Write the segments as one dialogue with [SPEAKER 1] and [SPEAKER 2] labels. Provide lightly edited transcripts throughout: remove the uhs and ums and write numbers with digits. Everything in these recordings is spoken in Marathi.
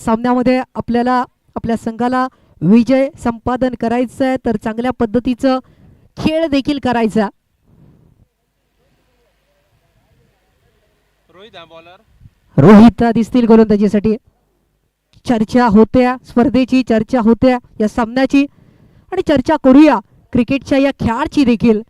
[SPEAKER 1] सामन्यामध्ये आपल्याला आपल्या संघाला विजय संपादन करायचा आहे, तर चांगल्या पद्धतीचं खेळ देखील करायचा. रोहित दिसतील गोलंदाजीसाठी. चर्चा होत्या स्पर्धेची, चर्चा होत्या या सामन्याची, आणि चर्चा करूया क्रिकेटच्या या खेळाची देखील.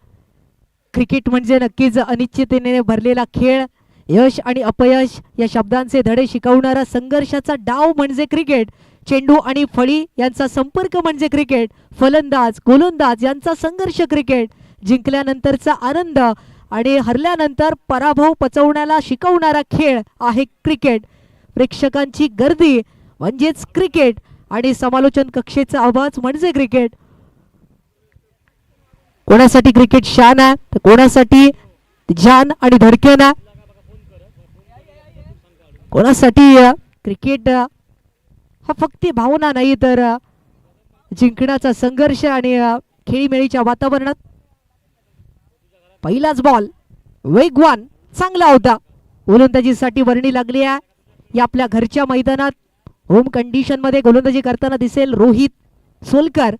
[SPEAKER 1] क्रिकेट म्हणजे नक्कीच अनिश्चिततेने भरलेला खेळ. यश आणि अपयश या शब्दांचे धडे शिकवणारा संघर्षाचा डाव म्हणजे क्रिकेट. चेंडू आणि फळी यांचा संपर्क म्हणजे क्रिकेट. फलंदाज गोलंदाज यांचा संघर्ष क्रिकेट. जिंकल्यानंतरचा आनंद आणि हरल्यानंतर पराभव पचवण्याला शिकवणारा खेळ आहे क्रिकेट. प्रेक्षकांची गर्दी म्हणजेच क्रिकेट आणि समालोचन कक्षेचा आवाज म्हणजे क्रिकेट. कोणासाठी क्रिकेट शान आहे, तर कोणासाठी जान आणि धडकन आहे. कोणासाठी क्रिकेट हा फक्त भावना नाही, तर जिंकण्याचा संघर्ष आणि खेळीमेळीच्या वातावरणात. पहिलाच बॉल वेगवान चांगला होता. गोलंदाजीसाठी वर्णी लागली आहे. या आपल्या घरच्या मैदानात होम कंडिशन मध्ये गोलंदाजी करताना दिसेल रोहित सोलकर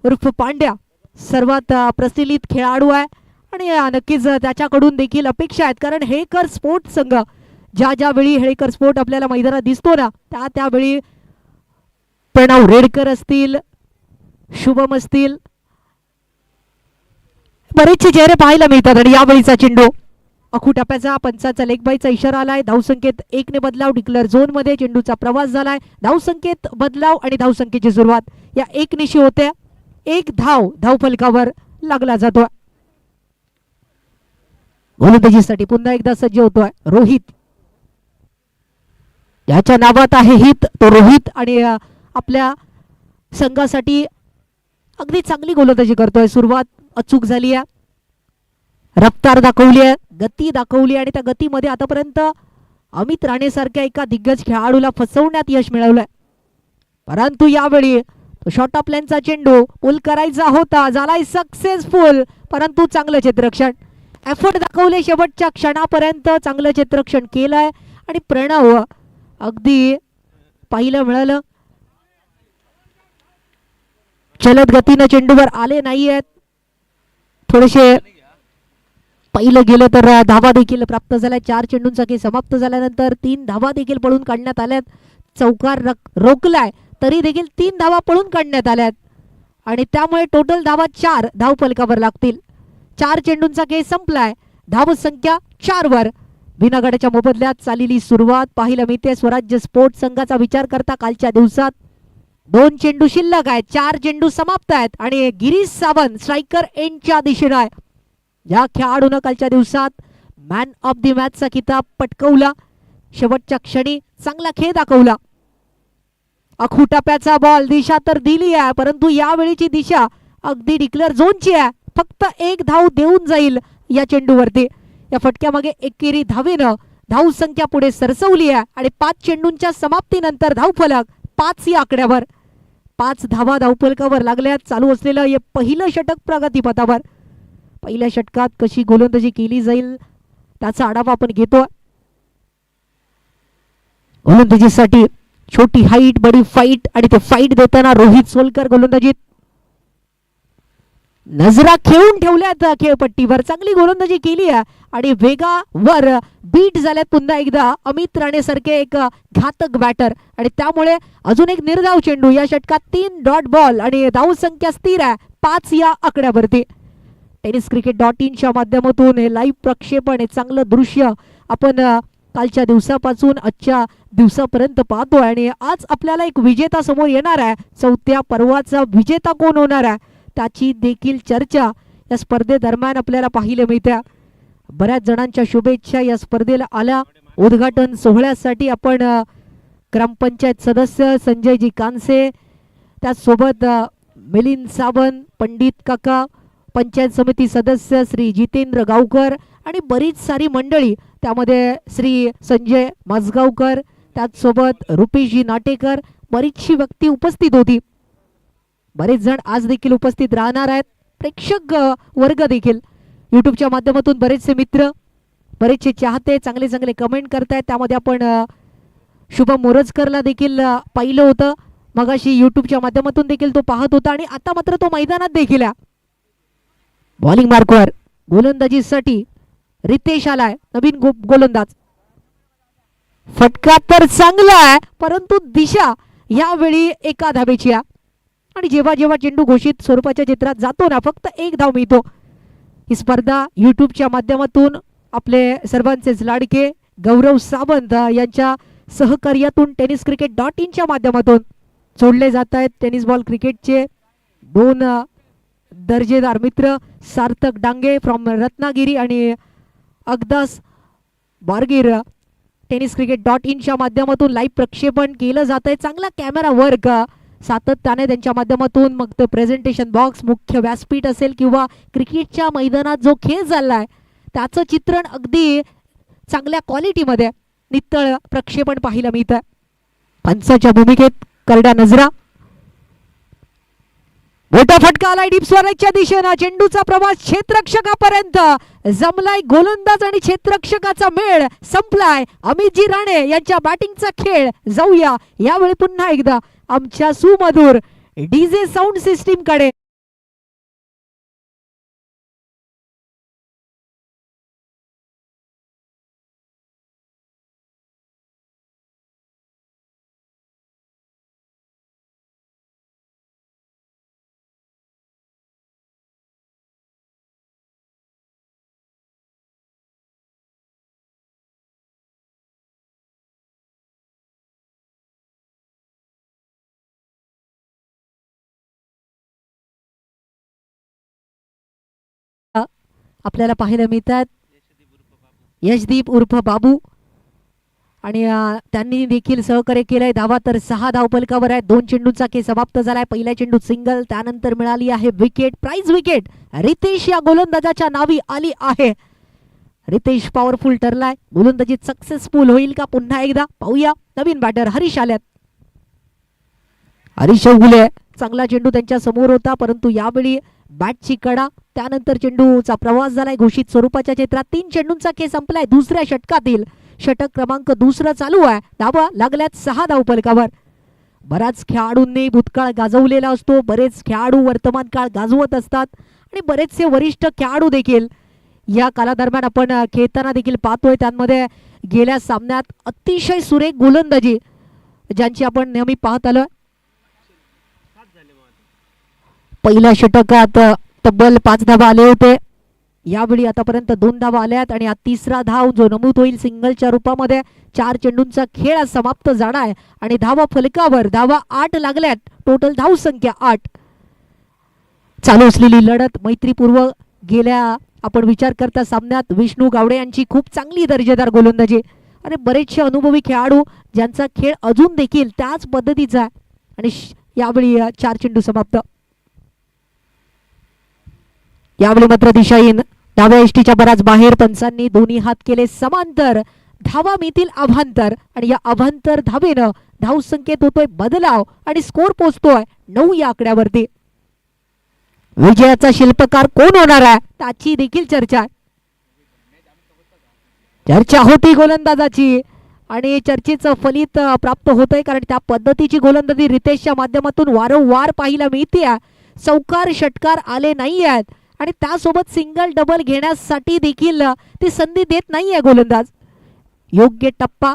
[SPEAKER 1] उर्फ पांड्या. सर्वात प्रचलित खेळाडू आहे आणि नक्कीच त्याच्याकडून देखील अपेक्षा आहेत, कारण हेकर स्पोर्ट संघ ज्या वेळी हेकर स्पोर्ट आपल्याला मैदानात दिसतो ना, त्यावेळी प्रणव रेडकर असतील, शुभम असतील, बरेचसे चेहरे पाहायला मिळतात. आणि यावेळीचा चेंडू अखुटप्याचा पंचाचा लेग बायचा इशारा आलाय. धावसंख्येत 1 ने बदलाव. डिक्लेअर झोन मध्ये चेंडूचा प्रवास झालाय. धावसंख्येत बदलाव आणि धावसंख्येची सुरुवात या 1 निशी होत्या. 1 धाव फलकावर लागला जातोय. गोलंदाजीसाठी पुन्हा एकदा सज्ज होतोय रोहित. याच्या नावात आहे हित, तो रोहित. आणि आपल्या संघासाठी अगदी चांगली गोलंदाजी करतोय. सुरुवात अचूक झाली आहे, रफ्तार दाखवली आहे, गती दाखवली, आणि त्या गतीमध्ये आतापर्यंत अमित राणे सारख्या एका दिग्गज खेळाडूला फसवण्यात यश मिळवलंय. परंतु यावेळी शॉर्ट ऑफ लाईनचा चेंडू पुल करायचा होता, झालाय सक्सेसफुल. परंतु चांगलं क्षेत्ररक्षण, एफर्ट दाखवले शेवटच्या क्षणापर्यंत, चांगलं क्षेत्ररक्षण केलंय. आणि प्रणव अगदी पाहिलं मिळालं, चलत गतीनं चेंडूवर आले नाहीयेत. थोडेसे पहिलं गेलं तर धावा देखील प्राप्त झाल्या. 4 चेंडूंचा खेळ समाप्त झाल्यानंतर 3 धावा देखील पळून काढण्यात आल्यात. चौकार रोखलाय तरी देखील 3 धावा पळून काढण्यात आल्यात, आणि त्यामुळे टोटल धावा 4 धाव फलकावर लागतील. 4 चेंडूंचा खेळ संपलाय. धाव संख्या 4 वर. बिनागडाच्या मोबदल्यात चाललेली सुरुवात पाहायला मिळते. स्वराज्य स्पोर्ट्स संघाचा विचार करता कालच्या दिवसात 2 चेंडू शिल्लक आहेत, 4 चेंडू समाप्त आहेत, आणि गिरीश सावंत स्ट्रायकर एंडच्या दिशेने आहे. या खेळाडूनं कालच्या दिवसात मॅन ऑफ द मॅचचा किताब पटकवला. शेवटच्या क्षणी चांगला खेळ दाखवला. अखुटप्याचा बॉल, दिशा तर दिली आहे, परंतु यावेळीची दिशा अगदी डिक्लेअर झोनची आहे. फक्त 1 धाव देऊन जाईल या चेंडूवरती. या फटक्यामागे एकेरी धावेनं धाव संख्या पुढे सरसवली आहे, आणि 5 चेंडूंच्या समाप्तीनंतर धाव फलक 5 या आकड्यावर. 5 धावा धावफलकावर लागल्यात. चालू असलेलं हे पहिलं षटक प्रगतीपथावर. पहिल्या षटकात कशी गोलंदाजी केली जाईल त्याचा आढावा आपण घेतो. गोलंदाजीसाठी छोटी हाईट बडी फाईट, आणि ते फाईट देताना रोहित सोलकर गोलंदाजीत. नजरा खेळून ठेवल्यात खेळपट्टीवर. चांगली गोलंदाजी केली आहे, आणि वेगावर बीट झाल्यात पुन्हा एकदा अमित राणे सारखे एक घातक बॅटर, आणि त्यामुळे अजून एक निर्धाव चेंडू. या षटकात 3 डॉट बॉल, आणि धाव संख्या स्थिर आहे 5 या आकड्यावरती. tenniscricket.in च्या माध्यमातून हे लाईव्ह प्रक्षेपण, हे चांगलं दृश्य आपण कालच्या दिवसापासून आजच्या दिवसापर्यंत पाहतोय. आणि आज आपल्याला एक विजेता समोर येणार आहे. 4थ्या पर्वाचा विजेता कोण होणार आहे त्याची देखील चर्चा या स्पर्धेदरम्यान आपल्याला पाहायला मिळते. बऱ्याच जणांच्या शुभेच्छा या स्पर्धेला आल्या. उद्घाटन सोहळ्यासाठी आपण ग्रामपंचायत सदस्य संजयजी कानसे, त्याचसोबत मिलिंद सावंत, पंडित काका, पंचायत समिती सदस्य श्री जितेंद्र गावकर, आणि बरीच सारी मंडळी, त्यामध्ये श्री संजय मजगावकर, त्याचसोबत रुपेशजी नाटेकर, बरीचशी व्यक्ती उपस्थित होती. बरेच जण आज देखील उपस्थित राहणार आहेत. प्रेक्षक वर्ग देखील यूट्यूबच्या माध्यमातून बरेचसे मित्र, बरेचसे चाहते चांगले चांगले कमेंट करतायत. त्यामध्ये आपण शुभम मोरजकरला देखील पाहिलं होतं मगाशी युट्यूबच्या माध्यमातून देखील तो पाहत होता आणि आता मात्र तो मैदानात देखील बॉलिंग मार्कवर गोलंदाजीसाठी रितेश आलाय नवीन गोलंदाज. फटका तर चांगला आहे परंतु दिशा यावेळी एका धावेची आहे आणि जेव्हा जेव्हा चेंडू घोषित स्वरूपाच्या चित्रात जातो ना फक्त एक धाव मिळतो. ही स्पर्धा युट्यूबच्या माध्यमातून आपले सर्वांचेच लाडके गौरव सावंत यांच्या सहकार्यातून tenniscricket.in माध्यमातून जोडले जात आहेत. टेनिस बॉल क्रिकेटचे दोन दर्जेदार मित्र सार्थक डांगे फ्रॉम रत्नागिरी आणि अगदास बारगीर tenniscricket.in माध्यमातून लाईव्ह प्रक्षेपण केलं जात आहे. चांगला कॅमेरा वर्क सातत्याने त्यांच्या माध्यमातून मग ते प्रेझेंटेशन बॉक्स मुख्य व्यासपीठ असेल किंवा क्रिकेटच्या मैदानात जो खेळ चाललाय त्याचं चित्रण अगदी चांगल्या क्वालिटीमध्ये नित्तळ प्रक्षेपण पाहायला मिळतं. पंचाच्या भूमिकेत करड्या नजरा. मोठा फटका आलाय डीप स्वराच्या दिशेनं. चेंडूचा प्रवास क्षेत्ररक्षकापर्यंत जमलाय. गोलंदाज आणि क्षेत्ररक्षकाचा मेळ संपलाय. अमितजी राणे यांच्या बॅटिंगचा खेळ जाऊया यावेळी पुन्हा एकदा आमच्या सुमधुर डीजे साऊंड सिस्टीम कडे. आपल्याला पाहायला मिळतात यशदीप उर्फ बाबू आणि त्यांनी देखील सहकार्य केलंय. धावा तर 6 धावफलकावर आहे. 2 चेंडूंचा खेळ समाप्त झालाय. पहिल्या चेंडूत सिंगल त्यानंतर मिळाली आहे विकेट. प्राइज विकेट रितेश या गोलंदाजाच्या नावी आली आहे. रितेश पॉवरफुल ठरलाय. गोलंदाजी सक्सेसफुल होईल का पुन्हा एकदा पाहूया. नवीन बॅटर हरीश आल्यात. हरीश उगले चांगला चेंडू त्यांच्या समोर होता परंतु यावेळी बॅटची कडा त्यानंतर चेंडूचा प्रवास झालाय घोषित स्वरूपाच्या चित्रात. 3 चेंडूंचा खेळ संपलाय. दुसऱ्या षटकातील षटक क्रमांक 2 चालू आहे. धावा लागल्यात 6 धावफलकावर. बऱ्याच खेळाडूंनी भूतकाळ गाजवलेला असतो. बरेच खेळाडू वर्तमान काळ गाजवत असतात आणि बरेचसे वरिष्ठ खेळाडू देखील या कालादरम्यान आपण खेळताना देखील पाहतोय. त्यामध्ये गेल्या सामन्यात अतिशय सुरेख गोलंदाजी ज्यांची आपण नेहमी पाहत आलोय. पहिल्या षटकात तब्बल 5 धावा आले होते. यावेळी आतापर्यंत 2 धावा आल्यात आणि हा तिसरा धाव जो नमूद होईल सिंगलच्या रूपामध्ये. 4 चेंडूंचा खेळ समाप्त झाला आहे आणि धावा फलकावर धावा 8 लागल्यात. टोटल धाव संख्या 8. चालू असलेली लढत मैत्रीपूर्व. गेल्या आपण विचार करता सामन्यात विष्णू गावडे यांची खूप चांगली दर्जेदार गोलंदाजी आणि बरेचसे अनुभवी खेळाडू ज्यांचा खेळ अजून देखील त्याच पद्धतीचा आणि यावेळी 4 चेंडू समाप्त. यावेळी मात्र दिशाहीन डाव्या एष्टीच्या बराच बाहेर. पंचांनी दोन्ही हात केले समांतर. धावा मिळतील अभांतर आणि या अभांतर धावेनं धाव संख्येत होतोय बदलाव आणि स्कोर पोहोचतोय 9 या आकड्यावरती. विजयाचा शिल्पकार कोण होणार आहे त्याची देखील चर्चा होती गोलंदाजाची आणि चर्चेचं फलित प्राप्त होतंय कारण त्या पद्धतीची गोलंदाजी रितेशच्या माध्यमातून वारंवार पाहायला मिळते. चौकार षटकार आले नाही आहेत आणि त्यासोबत सिंगल डबल घेण्यासाठी देखील ती संधी देत नाहीये गोलंदाज. योग्य टप्पा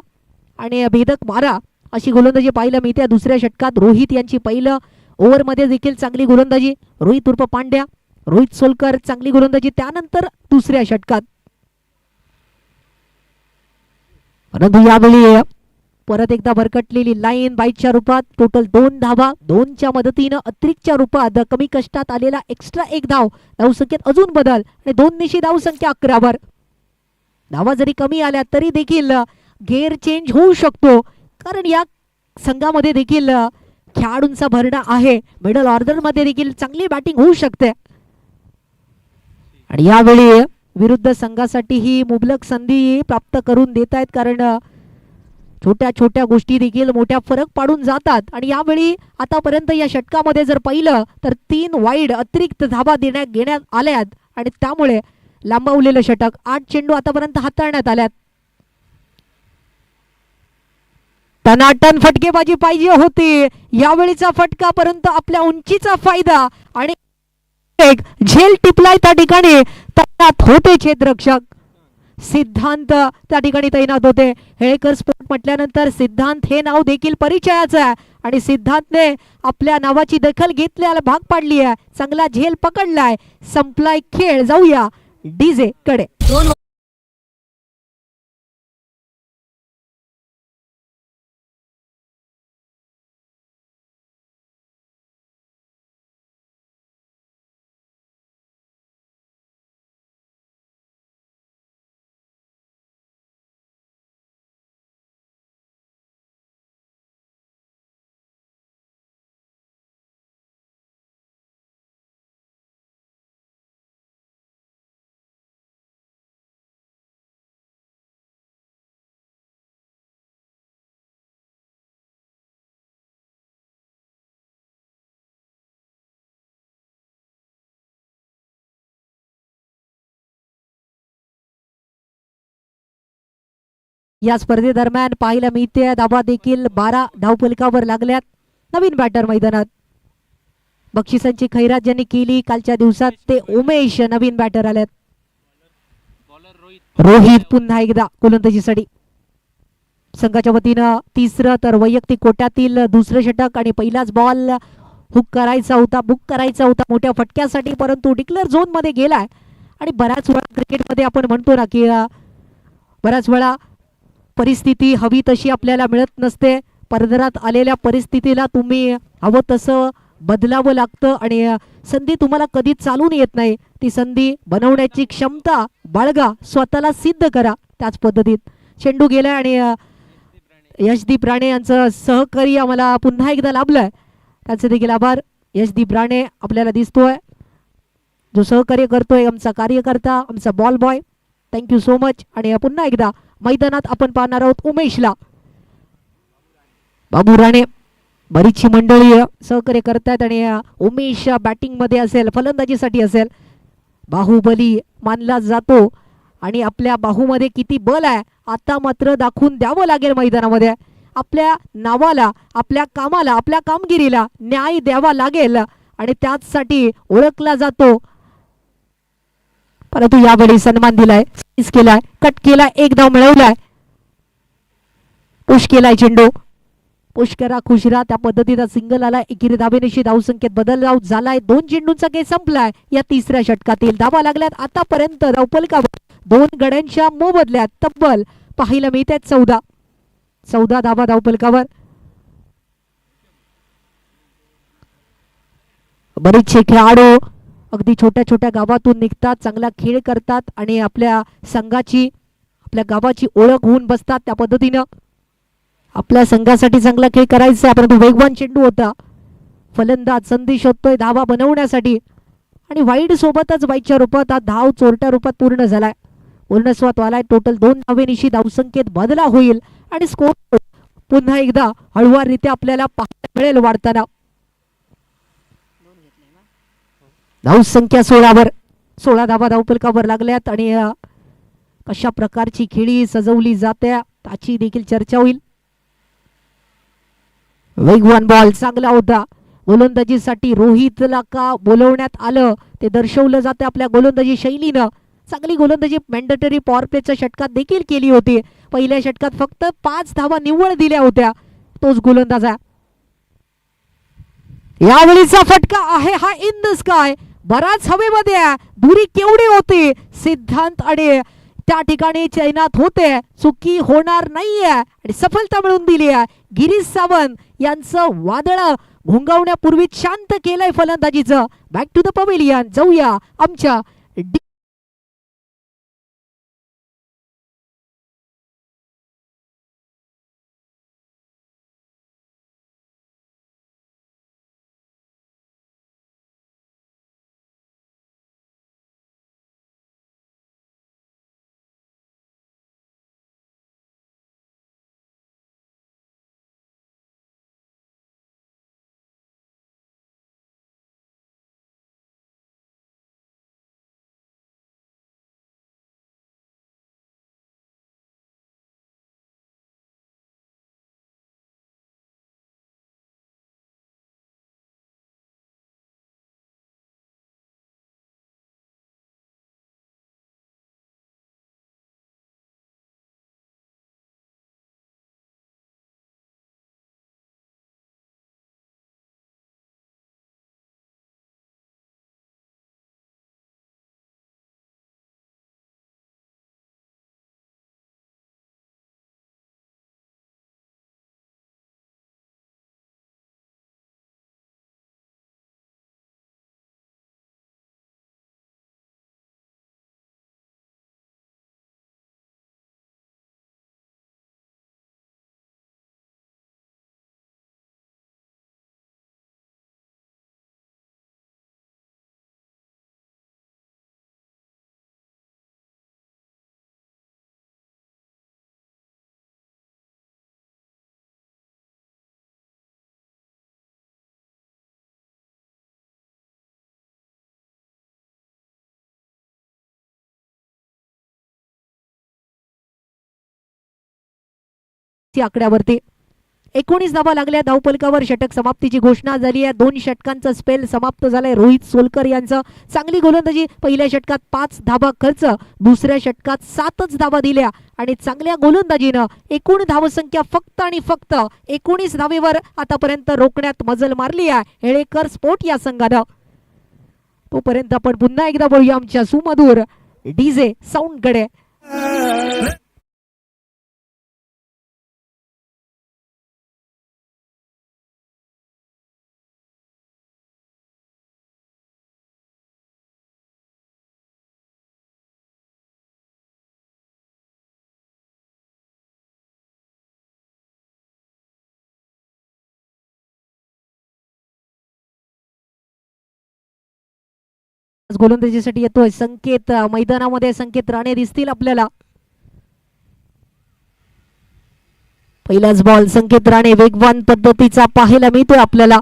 [SPEAKER 1] आणि भेदक मारा अशी गोलंदाजी पाहायला मिळते. दुसऱ्या षटकात रोहित यांची पहिलं ओव्हरमध्ये देखील चांगली गोलंदाजी. रोहित उर्फ पांड्या, रोहित सोलकर चांगली गोलंदाजी त्यानंतर दुसऱ्या षटकात. परंतु यावेळी परत एकदा भरकटलेली लाईन बाईटच्या रूपात. टोटल 2 धावा 2च्या मदतीनं अतिरिक्तच्या रूपात कमी कष्टात आलेला एक्स्ट्रा 1 धाव. धावसंख्येत अजून बदल आणि 2 निशी धावसंख्या 11वर. धावा जरी कमी आल्या तरी देखील गेअर चेंज होऊ शकतो कारण या संघामध्ये देखील खेळाडूंचा भरणा आहे. मिडल ऑर्डर मध्ये देखील चांगली बॅटिंग होऊ शकते आणि यावेळी विरुद्ध संघासाठी ही मुबलक संधी प्राप्त करून देत आहेत कारण छोट्या छोट्या गोष्टी देखील मोठ्या फरक पाडून जातात. आणि यावेळी आतापर्यंत या षटकामध्ये जर पाहिलं तर 3 वाईड अतिरिक्त धावा घेण्यात आल्यात आणि त्यामुळे लांबवलेलं षटक. 8 चेंडू आतापर्यंत हाताळण्यात आल्यात. टनाटन फटकेबाजी पाहिजे होती यावेळीचा फटका, परंतु आपल्या उंचीचा फायदा आणि एक झेल टिपलाय त्या ठिकाणी तैनात होते क्षेत्ररक्षक सिद्धांत त्या ठिकाणी तैनात होते. हेळेकर स्पोर्ट म्हटल्यानंतर सिद्धांत हे नाव देखील परिचयाचं आहे आणि सिद्धांतने आपल्या नावाची दखल घेतल्याला भाग पाडली आहे. चांगला झेल पकडलाय. संपलाय खेळ. जाऊया डीजे कडे. या स्पर्धेदरम्यान पाहायला मिळते धावा देखील 12 धावफलकावर लागल्यात. नवीन बॅटर मैदानात बक्षिसांची खैरात ज्यांनी केली कालच्या दिवसात ते उमेश नवीन बॅटर आल्यात. रोहित पुन्हा एकदा गोलंदाजीसाठी. संघाच्या वतीनं तिसरं तर वैयक्तिक कोट्यातील दुसरं षटक आणि पहिलाच बॉल हुक करायचा होता मोठ्या फटक्यासाठी, परंतु डिक्लेअर झोन मध्ये गेलाय. आणि बऱ्याच वेळा क्रिकेटमध्ये आपण म्हणतो ना की बऱ्याच वेळा परिस्थिती हवी तशी आपल्याला मिळत नसते. पदरात आलेल्या परिस्थितीला तुम्ही हवं तसं बदलावं लागतं आणि संधी तुम्हाला कधीच चालून येत नाही. ती संधी बनवण्याची क्षमता बाळगा, स्वतःला सिद्ध करा. त्याच पद्धतीत चेंडू गेलाय आणि यशदीप राणे यांचं सहकार्य आम्हाला पुन्हा एकदा लाभलंय. त्याचे देखील आभार. यशदीप राणे आपल्याला दिसतोय जो सहकार्य करतोय, आमचा कार्यकर्ता, आमचा ball boy. Thank you so much. आणि पुन्हा एकदा मैदानात आपण पाहणार आहोत उमेशला. बाबू राणे बरीचशी मंडळी सहकार्य करतात आणि उमेश बॅटिंग मध्ये असेल, फलंदाजीसाठी असेल. बाहुबली मानला जातो आणि आपल्या बाहूमध्ये किती बल आहे आता मात्र दाखवून द्यावं लागेल मैदानामध्ये. आपल्या नावाला, आपल्या कामाला, आपल्या कामगिरीला न्याय द्यावा लागेल आणि त्याचसाठी ओळखला जातो. परंतु यावेळी सन्मान दिलाय, केलाय, कट केलाय, एक धाव मिळवलाय, पुश केलाय चेंडू. पुश करा खुश राहा त्या पद्धतीचा सिंगल आला. एकेरी धावेनिशी धावसंख्येत बदल झालाय. 2 चेंडूंचा खेळ संपलाय. या तिसऱ्या षटकातील धावा लागल्यात आतापर्यंत धावफलकावर 2 गड्यांच्या मोबदल्यात तब्बल पाहायला मिळतात 14 धावा धावफलकावर. बरेचसे खेळाडू अगदी छोट्या छोट्या गावातून निघतात, चांगला खेळ करतात आणि आपल्या संघाची, आपल्या गावाची ओळख होऊन बसतात. त्या पद्धतीनं आपल्या संघासाठी चांगला खेळ करायचा, परंतु वेगवान चेंडू होता. फलंदाज संधी शोधतोय धावा बनवण्यासाठी आणि वाईड सोबतच वाईटच्या रूपात हा धाव चोरट्या रूपात पूर्ण झालाय. पूर्णस्वात आलाय. टोटल 2 धावेनिशी धावसंख्येत बदला होईल आणि स्कोर पुन्हा एकदा हळूवाररित्या आपल्याला पाहायला मिळेल वाढताना. धावसंख्या 16 धावा धावफलकावर लागल्यात आणि कशा प्रकारची खेळी सजवली जाते त्याची देखील चर्चा होईल. वेगवान बॉल चांगला होता. गोलंदाजीसाठी रोहितला का बोलवण्यात आलं ते दर्शवलं जाते आपल्या गोलंदाजी शैलीनं. चांगली गोलंदाजी मॅन्डेटरी पॉवर प्लेच्या षटकात देखील केली होती. पहिल्या षटकात फक्त 5 धावा निव्वळ दिल्या होत्या. तोच गोलंदाज आहे. यावेळीचा फटका आहे हा इन द स्काय. बराच हवेमध्ये आहे. दुरी केवढी होती. सिद्धांत आणि त्या ठिकाणी तैनात होते. चुकी होणार नाहीये आणि सफलता मिळवून दिली आहे. गिरीश सावंत यांचं वादळ घोंगावण्यापूर्वी शांत केलंय फलंदाजीचं. Back to the pavilion. जाऊया आमच्या आकड्यावरती 19 धावा लागल्या धावफलकावर. षटक समाप्तीची घोषणा झाली आहे. 2 षटकांचा स्पेल समाप्त झालाय रोहित सोलकर यांचं. चांगली गोलंदाजी. पहिल्या षटकात 5 धावा खर्च, दुसऱ्या षटकात 7च धावा दिल्या आणि चांगल्या गोलंदाजीनं एकूण धावसंख्या फक्त आणि फक्त 19 धावेवर आतापर्यंत रोखण्यात मजल मारली आहे हेळेकर स्पोर्ट या संघानं. तोपर्यंत आपण पुन्हा एकदा बोलूया आमच्या सुमधुर डीजे साऊंडकडे. गोलंदाजीसाठी येतोय संकेत. मैदानामध्ये संकेत राणे दिसतील आपल्याला. पहिलाच बॉल संकेत राणे वेगवान पद्धतीचा पाहायला मिळतोय आपल्याला.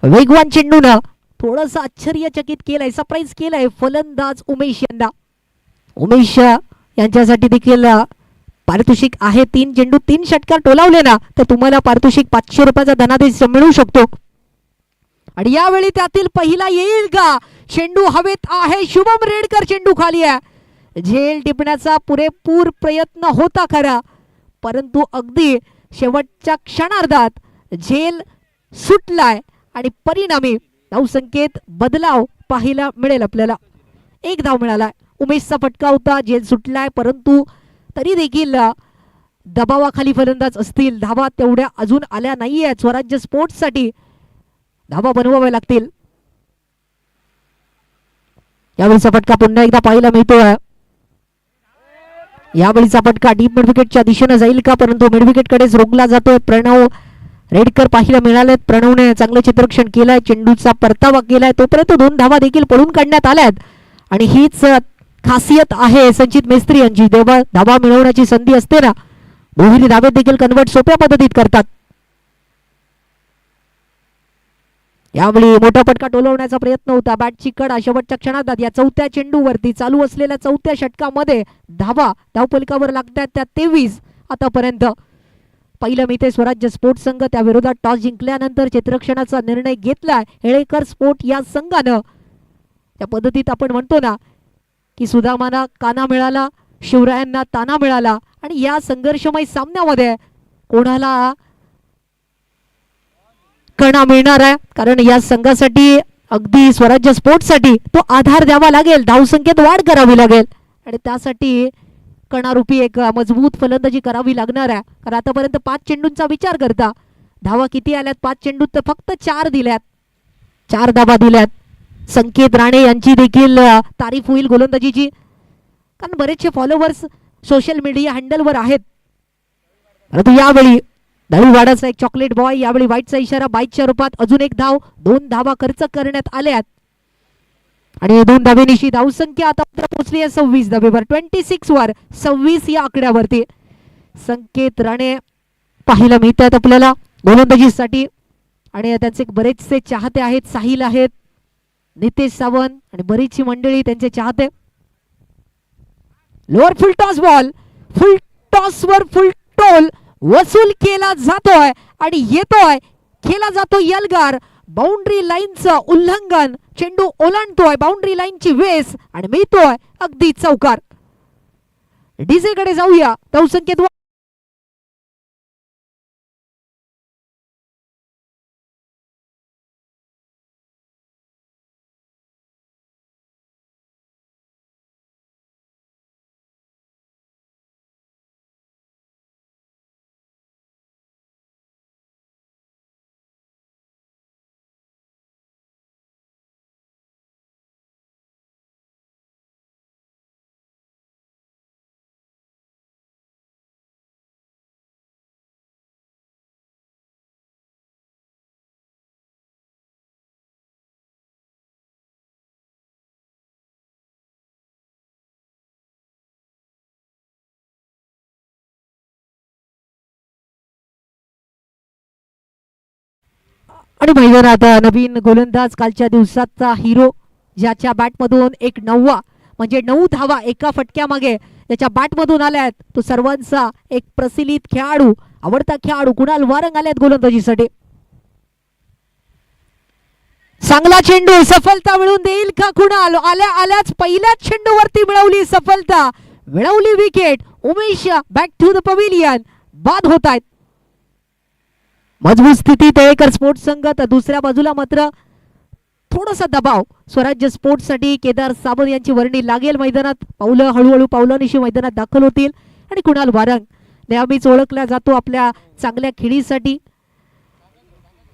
[SPEAKER 1] वेगवान चेंडूनं थोडंसं आश्चर्यचकित केलंय, सरप्राईज केलंय फलंदाज उमेश यांना. उमेश यांच्यासाठी देखील पारितोषिक आहे. 3 चेंडू 3 षटकार टोलावले ना तर तुम्हाला पारितोषिक 500 रुपयाचा धनादेश मिळू शकतो. आणि यावेळी त्यातील पहिला येईल का? चेंडू हवेत आहे. शुभम रेडकर चेंडू खाली आहे. झेल टिपण्याचा पुरेपूर प्रयत्न होता खरा, परंतु अगदी शेवटच्या क्षणार्धात झेल सुटलाय आणि परिणामी धावसंख्येत बदलाव पाहायला मिळेल आपल्याला. 1 धाव मिळालाय. उमेशचा फटका होता, झेल सुटलाय, परंतु तरी देखील दबावाखाली फलंदाज असतील. धावा तेवढ्या अजून आल्या नाहीये. स्वराज्य स्पोर्ट्ससाठी धावा बनवाव्या लागतील. यावेळीचा फटका पुन्हा एकदा पाहायला मिळतोय. यावेळीचा फटका डीप मिडविकेटच्या दिशेने जाईल का? परंतु मिडविकेट कडेच रोखला जातोय. प्रणव रेडकर पाहायला मिळालेत. प्रणवने चांगलं चित्ररक्षण केलंय, चेंडूचा परतावा केलाय. तोपर्यंत 2 धावा देखील पडून काढण्यात आल्यात आणि हीच खासियत आहे संचित मेस्त्री यांची. धावा मिळवण्याची संधी असते ना, दोन्ही धावेत देखील कन्वर्ट सोप्या पद्धतीत करतात. यावेळी मोठा फटका टोलवण्याचा प्रयत्न होता. बॅटची कडा शेवटच्या क्षणात या 4थ्या चेंडूवरती. चालू असलेल्या 4थ्या षटकामध्ये धावा धावफलकावर लागतात त्या 23 आतापर्यंत. पहिलं मिळते स्वराज्य स्पोर्ट्स संघ. त्या विरोधात टॉस जिंकल्यानंतर क्षेत्ररक्षणाचा निर्णय घेतलाय हेळेकर स्पोर्ट या संघानं. त्या पद्धतीत आपण म्हणतो ना की सुदामाना काना मिळाला, शिवरायांना ताना मिळाला आणि या संघर्षमय सामन्यामध्ये कोणाला कणा मिळणार आहे? कारण या संघासाठी अगदी स्वराज्य स्पोर्ट्ससाठी तो आधार द्यावा लागेल, धावसंख्येत वाढ करावी लागेल आणि त्यासाठी कणारूपी एक मजबूत फलंदाजी करावी लागणार आहे. कारण आतापर्यंत 5 चेंडूंचा विचार करता धावा किती आल्यात? 5 चेंडूत तर फक्त 4 दिल्यात. 4 धावा दिल्यात. संकेत राणे यांची देखील तारीफ होईल गोलंदाजीची, कारण बरेचसे फॉलोवर्स सोशल मीडिया हँडलवर आहेत. परंतु यावेळी दळीवाडाचा एक चॉकलेट बॉय. यावेळी वाईटचा इशारा बाईटच्या रूपात. अजून 1 धाव. 2 धावा खर्च करण्यात आल्यात आणि 2 धावेनिशी धावसंख्या आता पोहोचली आहे 26 धावेवर. 26 वर 26 या आकड्यावरती संकेत राणे पाहायला मिळतात आपल्याला गोलंदाजीसाठी आणि त्यांचे बरेचसे चाहते आहेत. साहिल आहेत, नितेश सावंत आणि बरीचशी मंडळी त्यांचे चाहते. Lower full toss ball. Full toss were full toll वसूल केला जातोय आणि येतोय. खेळला जातो यलगार. बाउंड्री लाईनचं उल्लंघन. चेंडू ओलांडतोय बाउंड्री लाईनची वेस आणि मिळतोय अगदी चौकार. डीजे कडे जाऊया. धावसंख्येत आणि मैदानात नवीन गोलंदाज, कालच्या दिवसाचा हिरो, ज्याच्या बॅटमधून एक 9वा म्हणजे 9 धावा एका फटक्यामागे त्याच्या बॅटमधून आल्यात, तो सर्वांचा एक प्रसिद्ध खेळाडू आवडता खेळाडू कुणाल वारंग आलेत गोलंदाजीसाठी. चांगला चेंडू, सफलता मिळवून देईल का कुणाल? आल्याच पहिल्याच चेंडूवरती मिळवली सफलता, मिळवली wicket. Umesh back to the pavilion, बाद होत आहेत. मजबूत स्थितीत तळेकर स्पोर्ट्स संघ, तर दुसऱ्या बाजूला मात्र थोडासा दबाव स्वराज्य स्पोर्ट्स साठी. केदार साबंत यांची वर्णी लागेल मैदानात, पावलं हळूहळू पावलानिशी मैदानात दाखल होतील. आणि कुणाल वारंग नेहमीच ओळखला जातो आपल्या चांगल्या खेळीसाठी.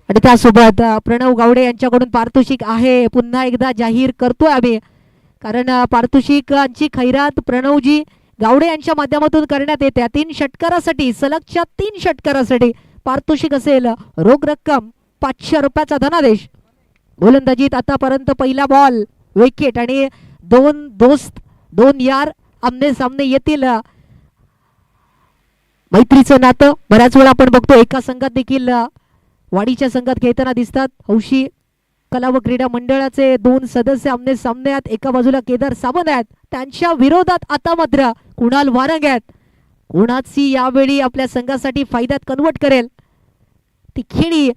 [SPEAKER 1] आणि त्यासोबत प्रणव गावडे यांच्याकडून पारितोषिक आहे, पुन्हा एकदा जाहीर करतोय आम्ही, कारण पारितोषिकांची खैरात प्रणवजी गावडे यांच्या माध्यमातून करण्यात येते. 3 षटकारासाठी, सलगच्या 3 षटकारासाठी पारितोषिक असेल रोख रक्कम 500 रुपयाचा धनादेश. गोलंदाजीत आतापर्यंत पहिला बॉल विकेट आणि 2 यार आमने सामने येतील. मैत्रीचं नातं बऱ्याच वेळा आपण बघतो एका संघात देखील वाडीच्या संघात खेळताना दिसतात. हौशी कला व क्रीडा मंडळाचे 2 सदस्य आमने सामने आहेत. एका बाजूला केदार साबंत आहेत, त्यांच्या विरोधात आता मात्र कुणाल वारंग आहेत. कुणाची यावेळी आपल्या संघासाठी फायद्यात कन्वर्ट करेल ती खेळी.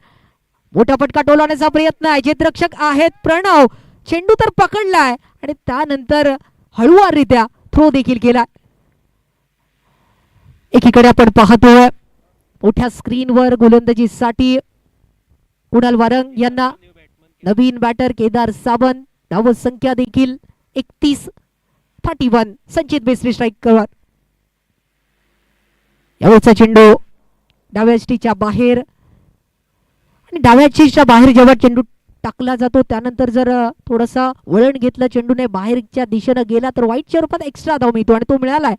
[SPEAKER 1] मोठा फटका टोलवण्याचा प्रयत्न आहे, क्षेत्ररक्षक आहेत प्रणव, चेंडू तर पकडलाय आणि त्यानंतर हळुवाररित्या थ्रो देखील केला. एकीकडे आपण पाहतोय मोठ्या स्क्रीनवर गोलंदाजीसाठी कुणाल वारंग यांना नवीन बॅटर केदार साबंत. धाव संख्या देखील 31 संचित बेसरी स्ट्राईक कर. यावेळचा चेंडू डाव्या यष्टीच्या बाहेर, आणि डाव्या यष्टीच्या बाहेर जेव्हा चेंडू टाकला जातो त्यानंतर जर थोडासा वळण घेतलं चेंडूने बाहेरच्या दिशेने गेला तर वाईटच्या रूपात एक्स्ट्रा धाव मिळतो आणि तो मिळालाय.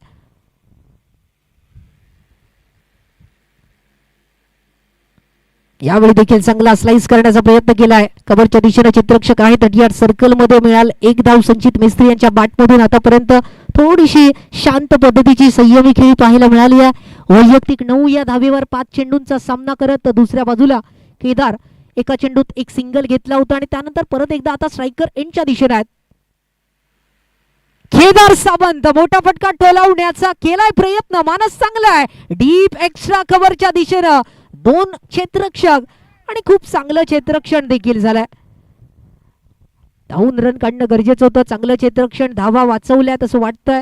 [SPEAKER 1] यावेळी देखील चांगला स्लाइस करण्याचा प्रयत्न केलाय. कव्हरच्या दिशेने चित्ररक्षक आहे, 38 सर्कल मध्ये मिळाल 1 धाव संचित मिस्त्री यांच्या बॅटमधून. आतापर्यंत थोडीशी शांत पद्धतीची संयमी खेळी पाहायला मिळाली आहे. वैयक्तिक 9 या धावेवर 5 चेंडूंचा सामना करत दुसऱ्या बाजूला केदार एका चेंडूत 1 सिंगल घेतला होता आणि त्यानंतर परत एकदा आता स्ट्रायकर एंडच्या दिशेने आहेत. केदार साबंत मोठा फटका टोलावण्याचा केलाय प्रयत्न, मानस चांगला आहे, डीप एक्स्ट्रा कव्हरच्या दिशेने 2 क्षेत्ररक्षक आणि खूप चांगलं क्षेत्ररक्षण देखील झालंय. धावून रन काढणं गरजेचं होतं, चांगलं क्षेत्ररक्षण, धावा वाचवल्यात असं वाटतंय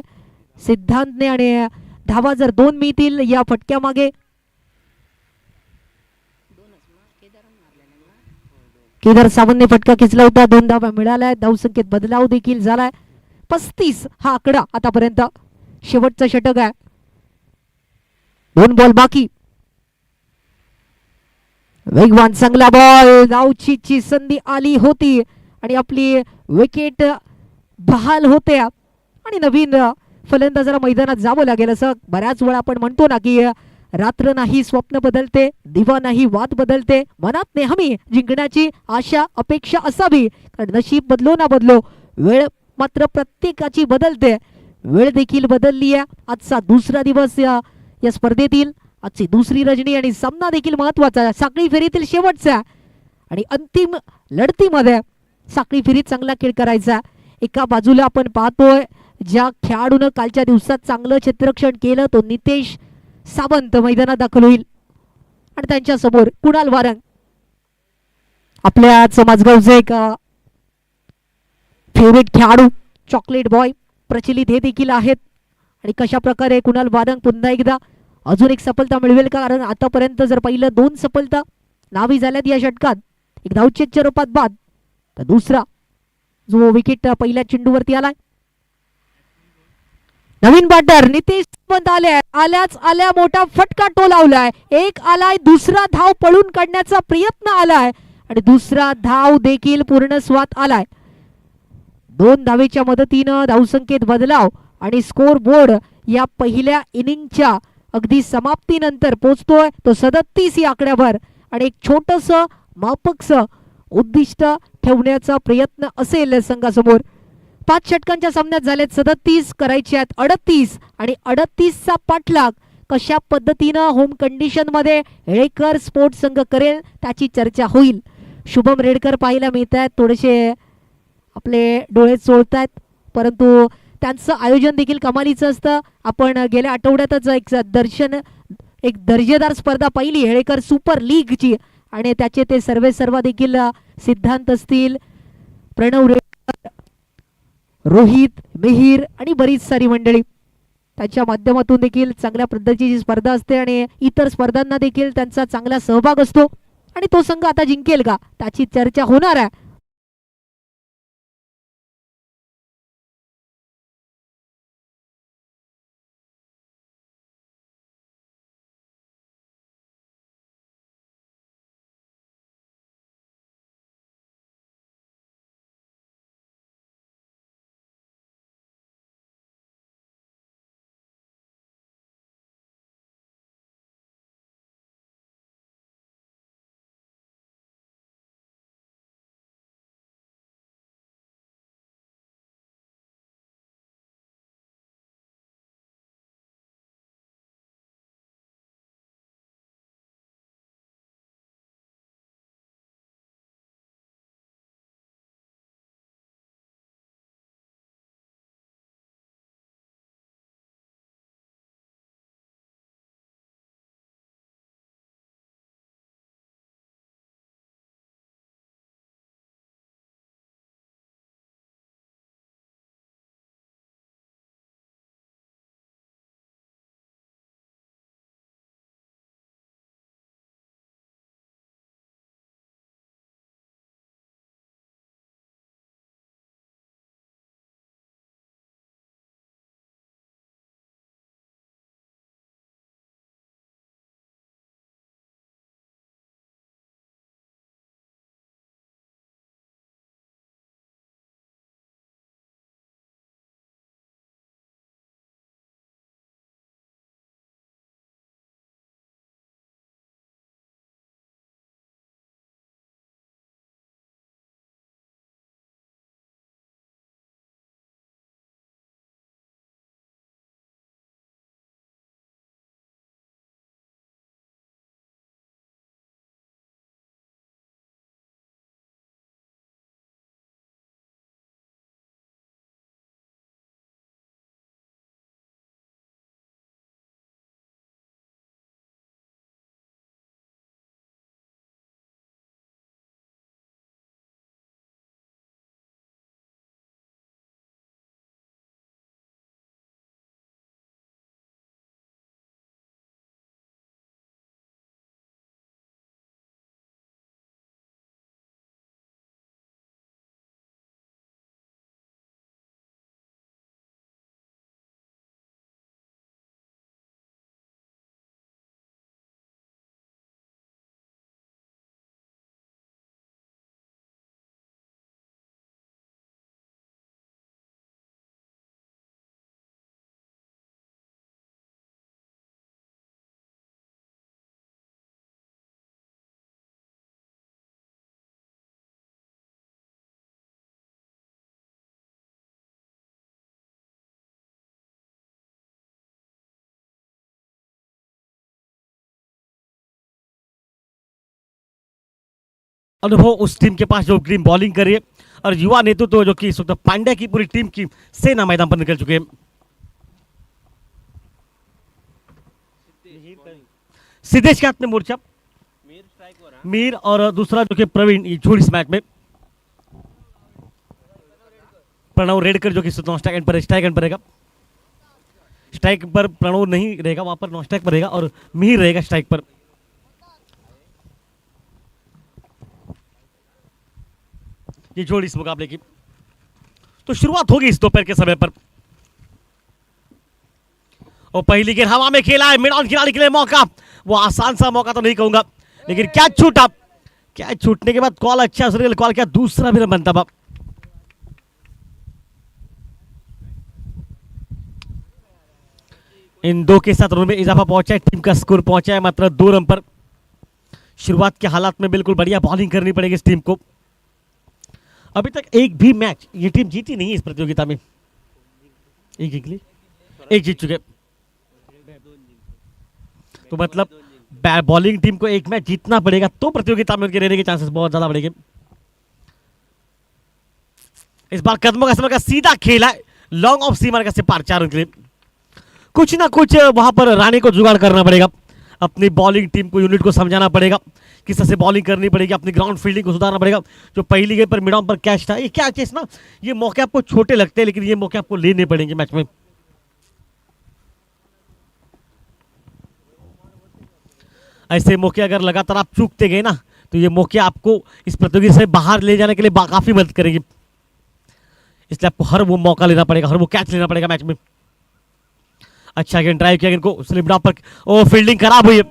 [SPEAKER 1] सिद्धांतने. आणि धावा जर 2 मिळतील या फटक्यामागे. केदार साबंतने फटका खेचला होता, 2 धावा मिळाल्या. धावसंख्येत बदलाव देखील झालाय, 35 हा आकडा आतापर्यंत. शेवटचं षटक आहे, 2 बॉल बाकी. वेगवान चांगला बॉल, धावची संधी आली होती आणि आपली विकेट बहाल होते आणि नवीन फलंदाजाला मैदानात जावं लागेल. असं बऱ्याच वेळा आपण म्हणतो ना की रात्र नाही स्वप्न बदलते, दिवा नाही वाद बदलते, मनात नेहमी जिंकण्याची आशा अपेक्षा असावी, कारण नशीब बदलो ना बदलो वेळ मात्र प्रत्येकाची बदलते. वेळ देखील बदलली आहे. आजचा दुसरा दिवस या स्पर्धेतील, आजची दुसरी रजनी आणि सामना देखील महत्वाचा आहे, साखळी फेरीतील शेवटचा आणि अंतिम लढतीमध्ये साखळी फेरीत चांगला खेळ करायचा. एका बाजूला आपण पाहतोय ज्या खेळाडूनं कालच्या दिवसात चांगलं क्षेत्ररक्षण केलं तो नितेश साबंत मैदानात दाखल होईल आणि त्यांच्या समोर कुणाल वारंग, आपल्या माझगावचे एक फेवरेट खेळाडू, चॉकलेट बॉय प्रचलित हे देखील आहेत. आणि कशा प्रकारे कुणाल वारंग पुन्हा एकदा अजून एक सफलता मिळवेल का, कारण आतापर्यंत जर पहिलं 2 सफलता नावी झाल्यात या षटकात, एक धावचेच्या रूपात बाद, तर दुसरा जो विकेट पहिल्या चेंडूवरती आलाय. नवीन बॅटर नितेश साबंत आल्या मोठा फटका टोलावलाय, एक आलाय, दुसरा धाव पळून काढण्याचा प्रयत्न आलाय आणि दुसरा धाव देखील पूर्णस्वात आलाय. 2 धावेच्या मदतीनं धावसंख्येत बदलाव आणि स्कोर बोर्ड या पहिल्या इनिंगच्या अगदी समाप्तीनंतर पोहोचतोय तो 37 या आकड्यावर आणि एक छोटस माफकस उद्दिष्ट ठेवण्याचा प्रयत्न असेल संघासमोर. 5 षटकांच्या सामन्यात झालेत 37, करायचे आहेत 38 आणि 38चा पाठलाग कशा पद्धतीनं होम कंडिशन मध्ये रेडकर स्पोर्ट्स संघ करेल त्याची चर्चा होईल. शुभम रेडकर पाहायला मिळत आहेत, थोडेसे आपले डोळे चोळतायत, परंतु त्यांचं आयोजन देखील कमालीचं असतं. आपण गेल्या आठवड्यातच एक दर्शन एक दर्जेदार स्पर्धा पहिली हेळेकर सुपर लीगची आणि त्याचे ते सर्व देखील सिद्धांत असतील, प्रणव रेडकर, रोहित, मिहीर आणि बरीच सारी मंडळी त्यांच्या माध्यमातून देखील चांगल्या पद्धतीची स्पर्धा असते आणि इतर स्पर्धांना देखील त्यांचा चांगला सहभाग असतो आणि तो संघ आता जिंकेल का त्याची चर्चा होणार आहे.
[SPEAKER 2] अनुभव उस टीम के पास जो टीम बॉलिंग करी है और युवा नेतृत्व जो कि इस वक्त पांड्या की पूरी टीम की सेना मैदान पर निकल चुके हैं. सिद्धेश के हाथ में मोर्चा, मीर और दूसरा जो कि प्रवीण ये छोड़ इस मैच में. प्रणव रेडकर जो कि नॉन स्ट्राइक एंड पर स्ट्राइक एंड पर रहेगा. स्ट्राइक पर प्रणव नहीं रहेगा, वहां पर नॉन स्ट्राइक पर रहेगा और मीर रहेगा स्ट्राइक पर. ये जोड़ इस मुकाबले की तो शुरुआत होगी इस दोपहर के समय पर. और पहली गेंद हवा में खेला है, मिड ऑन खिलाड़ी के लिए मौका. वो आसान सा मौका तो नहीं कहूंगा, लेकिन क्या छूटा. क्या छूटने के बाद कॉल अच्छा कॉल किया, दूसरा भी बनता बा. इन दो के साथ रन में इजाफा पहुंचा है. टीम का स्कोर पहुंचा है मात्र 2 रन पर. शुरुआत के हालात में बिल्कुल बढ़िया बॉलिंग करनी पड़ेगी इस टीम को. अभी तक एक भी मैच ये टीम जीती नहीं है इस प्रतियोगिता में. एक जीत चुके. तो मतलब बॉलिंग टीम को एक मैच जीतना पड़ेगा तो प्रतियोगिता में उनके रहने के चांसेस बहुत ज्यादा बढ़ेंगे. इस बार कदमों का समय का सीधा खेला है, लॉन्ग ऑफ सीमा का से पार 4 रन के लिए. कुछ ना कुछ वहां पर राणे को जुगाड़ करना पड़ेगा. अपनी बॉलिंग टीम को, यूनिट को समझाना पड़ेगा, किस तरह से बॉलिंग करनी पड़ेगी, अपनी ग्राउंड फील्डिंग को सुधारना पड़ेगा। जो पहली गेंद पर मिड ऑन पर कैच था, ये क्या चीज ना, ये मौके आपको छोटे लगते हैं लेकिन ये मौके आपको लेने पड़ेंगे मैच में। ऐसे मौके अगर लगातार आप चूकते गए ना, तो ये मौके आपको इस प्रतियोगिता से बाहर ले जाने के लिए काफी मदद करेगी। इसलिए आपको हर वो मौका लेना पड़ेगा, हर वो कैच लेना पड़ेगा मैच में। अच्छा गेंद ड्राइव किया, गेंद को स्लिप ड्रॉप पर, ओ फील्डिंग खराब हुई है।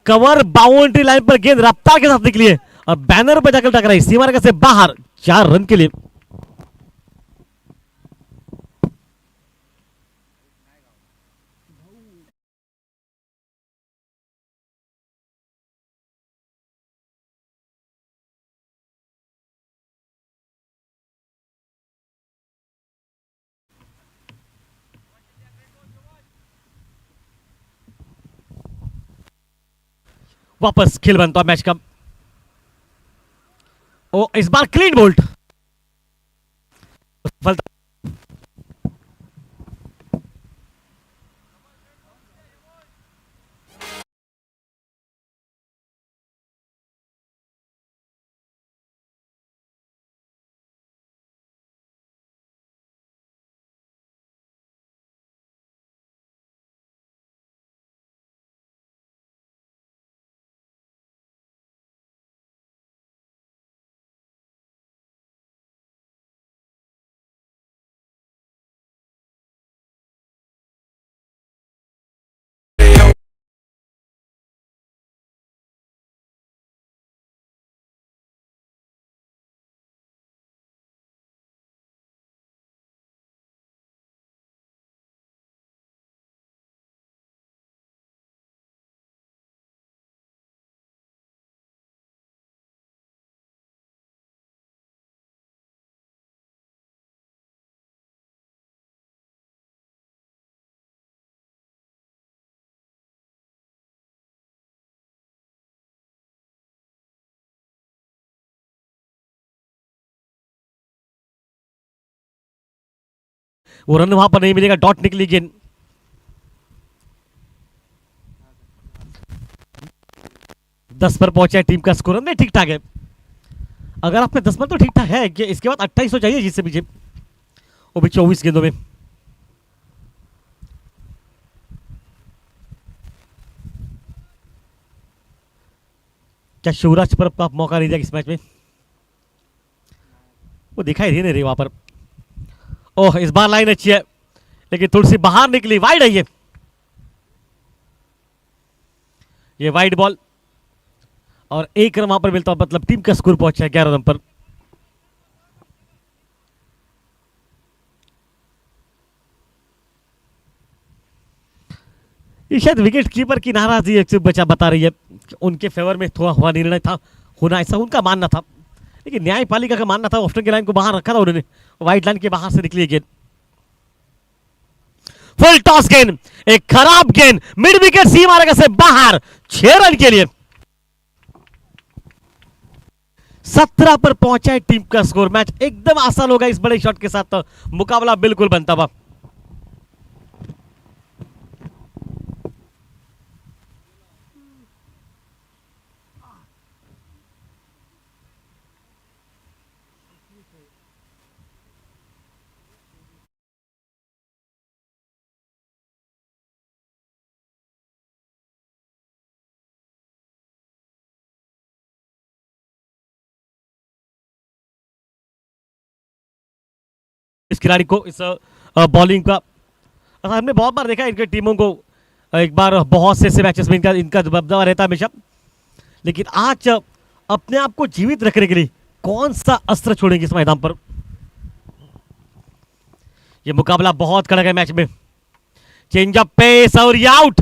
[SPEAKER 2] कवर बाउंड्री लाइन पर गेंद रफ्तार के साथ निकली है और बैनर पर जाकर टकराई, सीमा रेखा से बाहर, 4 रन के लिए। वापस खेल बनता मैच का। ओ इस बार क्लीन बोल्ट, सफलता। वो रन वहां पर नहीं मिलेगा, डॉट निकली गेंद। 10 पर पहुंचा है टीम का स्कोर, नहीं ठीक ठाक है। अगर आपने 10 पर तो ठीक ठाक है कि इसके बाद 28 हो चाहिए जिससे पीछे, वो भी 24 गेंदों में। क्या शिवराज पर आप मौका नहीं दिया इस मैच में? वो दिखाई दे नहीं रही वहां पर। ओह इस बार लाइन अच्छी है लेकिन थोड़ी सी बाहर निकली, वाइड है ये वाइड बॉल, और एक रन वहां पर मिलता, मतलब टीम का स्कोर पहुंचा है 11 रन पर। ये शायद विकेट कीपर की नाराजगी एक से बचा बता रही है कि उनके फेवर में थोड़ा हुआ निर्णय था, होना ऐसा उनका मानना था, लेकिन न्यायपालिका का मानना था ऑफ्टन की लाइन को बाहर रखा था उन्होंने, वाइड लाइन के बाहर से निकली गेंद। फुल टॉस गेंद, एक खराब गेंद, मिड विकेट सीमा रेखा से बाहर, 6 रन के लिए। 17 पर पहुंचा है टीम का स्कोर। मैच एकदम आसान होगा इस बड़े शॉट के साथ, तो मुकाबला बिल्कुल बनता हुआ। इस खिलाड़ी को, इस बॉलिंग का, हमने बहुत बार देखा इनके टीमों को, एक बार बहुत से ऐसे मैचेस में इनका इनका दबदबा रहता है हमेशा, लेकिन आज अपने आप को जीवित रखने के लिए कौन सा अस्त्र छोड़ेंगे इस मैदान पर। यह मुकाबला बहुत कड़क है मैच में, चेंज अप पेस और ये आउट।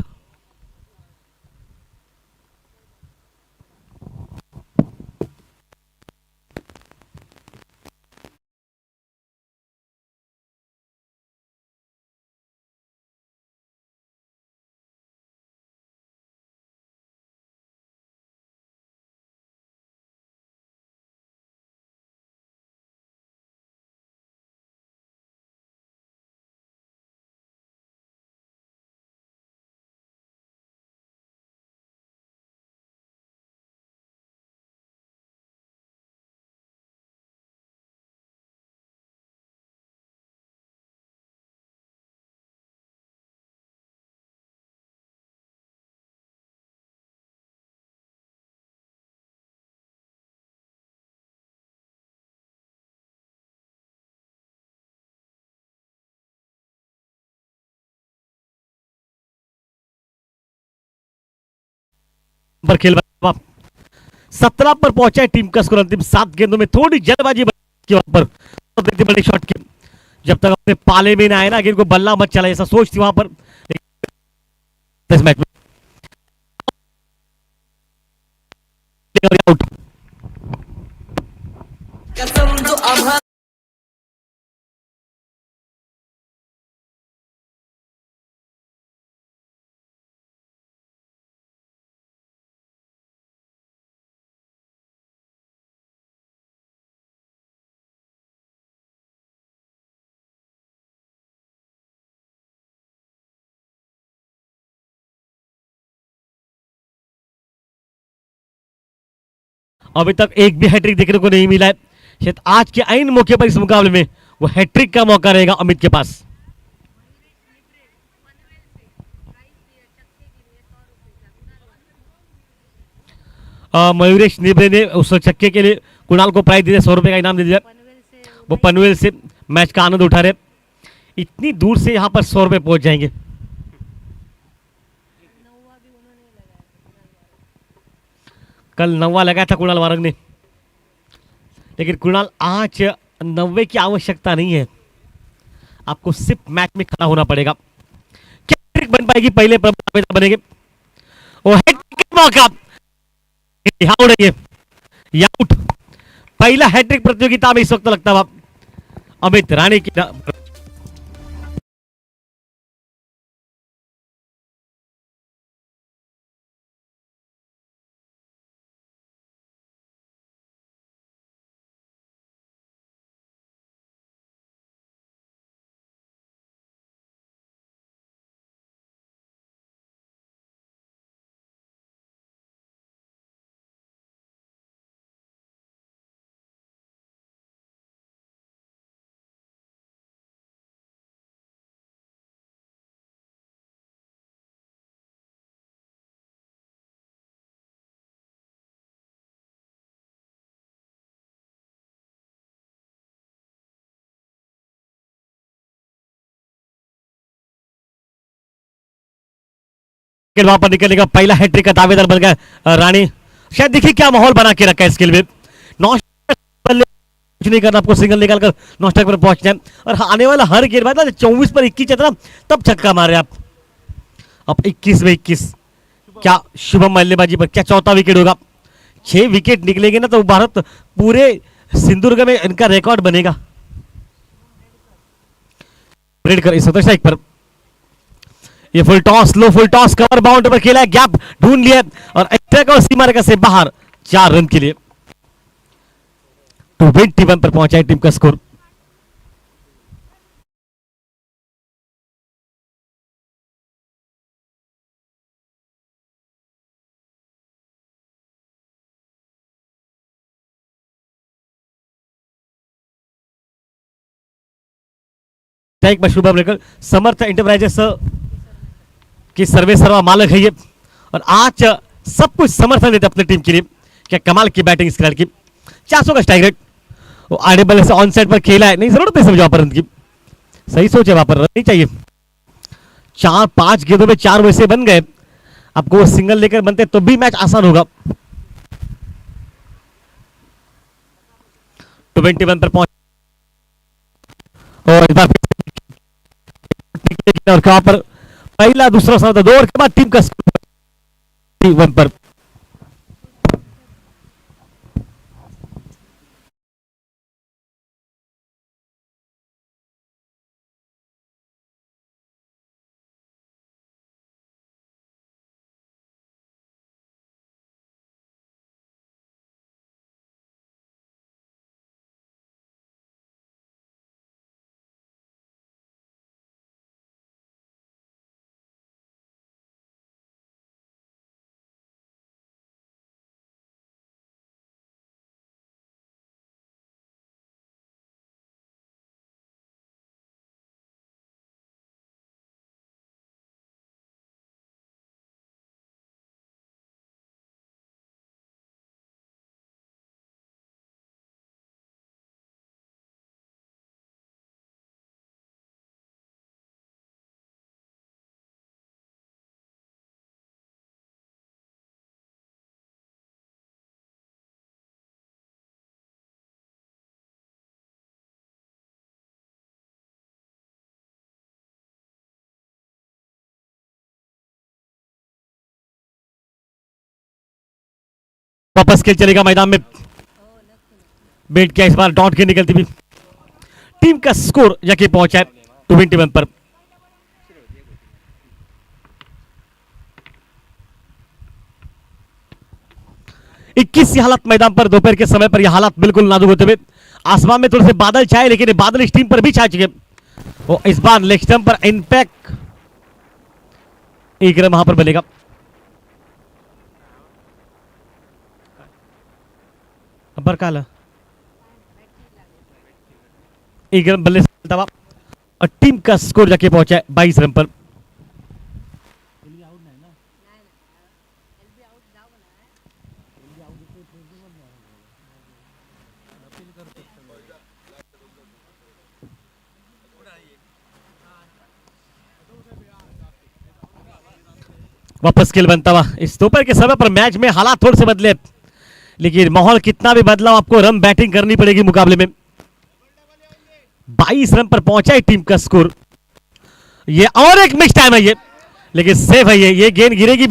[SPEAKER 2] पर खेल 17 पर पहुंचा है टीम का स्कोर अंतिम 7 गेंदों में। थोड़ी जल्दबाजी के वहां पर बड़ी शॉट की, जब तक अपने पाले में ना आए ना गेंद को बल्ला मत चला, ऐसा सोच थी वहां पर इस मैच में। आउट। अभी तक एक भी हैट्रिक देखने को नहीं मिला है, शायद आज के आइन मौके पर इस मुकाबले में वो हैट्रिक का मौका रहेगा अमित के पास। मयूरेश निब्रे ने उस छक्के के लिए कुणाल को प्राइज दे दिया, 100 रुपए का इनाम दे दिया। वो पनवेल से मैच का आनंद उठा रहे, इतनी दूर से यहां पर 100 रुपए पहुंच जाएंगे। कल 9वां लगाया था कुणाल वारंग ने, लेकिन कुणाल आज 90 की आवश्यकता नहीं है, आपको सिर्फ मैच में खड़ा होना पड़ेगा। क्या हैट्रिक बन पाएगी, पहले बनेंगे वो हैट्रिक का मौका उड़ेंगे या आउट। पहला हैट्रिक प्रतियोगिता में इस वक्त लगता है अमित राणे की वहां पर निकलने का पहला हैट्रिक का दावेदार बन गया राणी। शायद देखिए क्या माहौल बना के रखा है इसके लिए, कुछ नहीं करना, आपको सिंगल निकालकर नॉस्टैक पर पहुंचना है और आने वाला हर गेंदबाज ना 24 पर 21 चलता तब छक्का मारे आप। अब 21 में 21, क्या शुभम बल्लेबाजी पर क्या चौथा विकेट होगा? 6 विकेट निकलेंगे ना तो भारत पूरे सिंधुदुर्ग में इनका रिकॉर्ड बनेगा। इस स्ट्राइक पर ये full toss, low full toss, cover boundary पर खेला है, गैप ढूंढ लिया और और सीमा रेखा से बाहर 4 रन के लिए 21 पर पहुंचा है टीम का स्कोर। एक बार शुभम लेकर समर्थ एंटरप्राइजेस की सर्वे सर्वा मालक है ये, और आज सब कुछ समर्थन देते अपनी टीम के लिए। क्या कमाल की बैटिंग इस खिलाड़ी की, 400 का स्ट्राइक रेट, वो आड़े बल्ले से ऑन साइड पर खेला है, नहीं जरूरत नहीं समझा पर रन की, सही सोचे वहां पर रन नहीं चाहिए। 4-5 गेंदों में 4 वैसे बन गए, आपको वो सिंगल लेकर बनते तो भी मैच आसान होगा। 21 पर पहुंच और इस बार और कहां पर पहला दूसरा 2 ओवर के बाद टीम का 1 पर वापस खेल चलेगा मैदान में, बैट किया इस बार डॉट के निकलती हुई। टीम का स्कोर जाके पहुंचा है 21 पर। इक्कीस हालात मैदान पर दोपहर के समय पर यह हालात बिल्कुल नाजुक होते हुए, आसमान में थोड़े से बादल छाए, लेकिन ये बादल इस टीम पर भी छा चुके। वो इस बार लेग स्टंप पर इम्पैक्ट, एक रन वहां पर बनेगा। बरकाला एक रन बल्ले से दबा और टीम का स्कोर जाके पहुंचा है 22 रन पर। वापस खेल बनता हुआ इस दोपहर के समय पर। मैच में हालात थोड़े से बदले, लेकिन माहौल कितना भी बदला, आपको रन बैटिंग करनी पड़ेगी मुकाबले में। 22 रन पर पहुंचा है टीम का स्कोर। ये और एक मिस टाइम है ये, लेकिन सेफ है ये गेंद गिरेगी।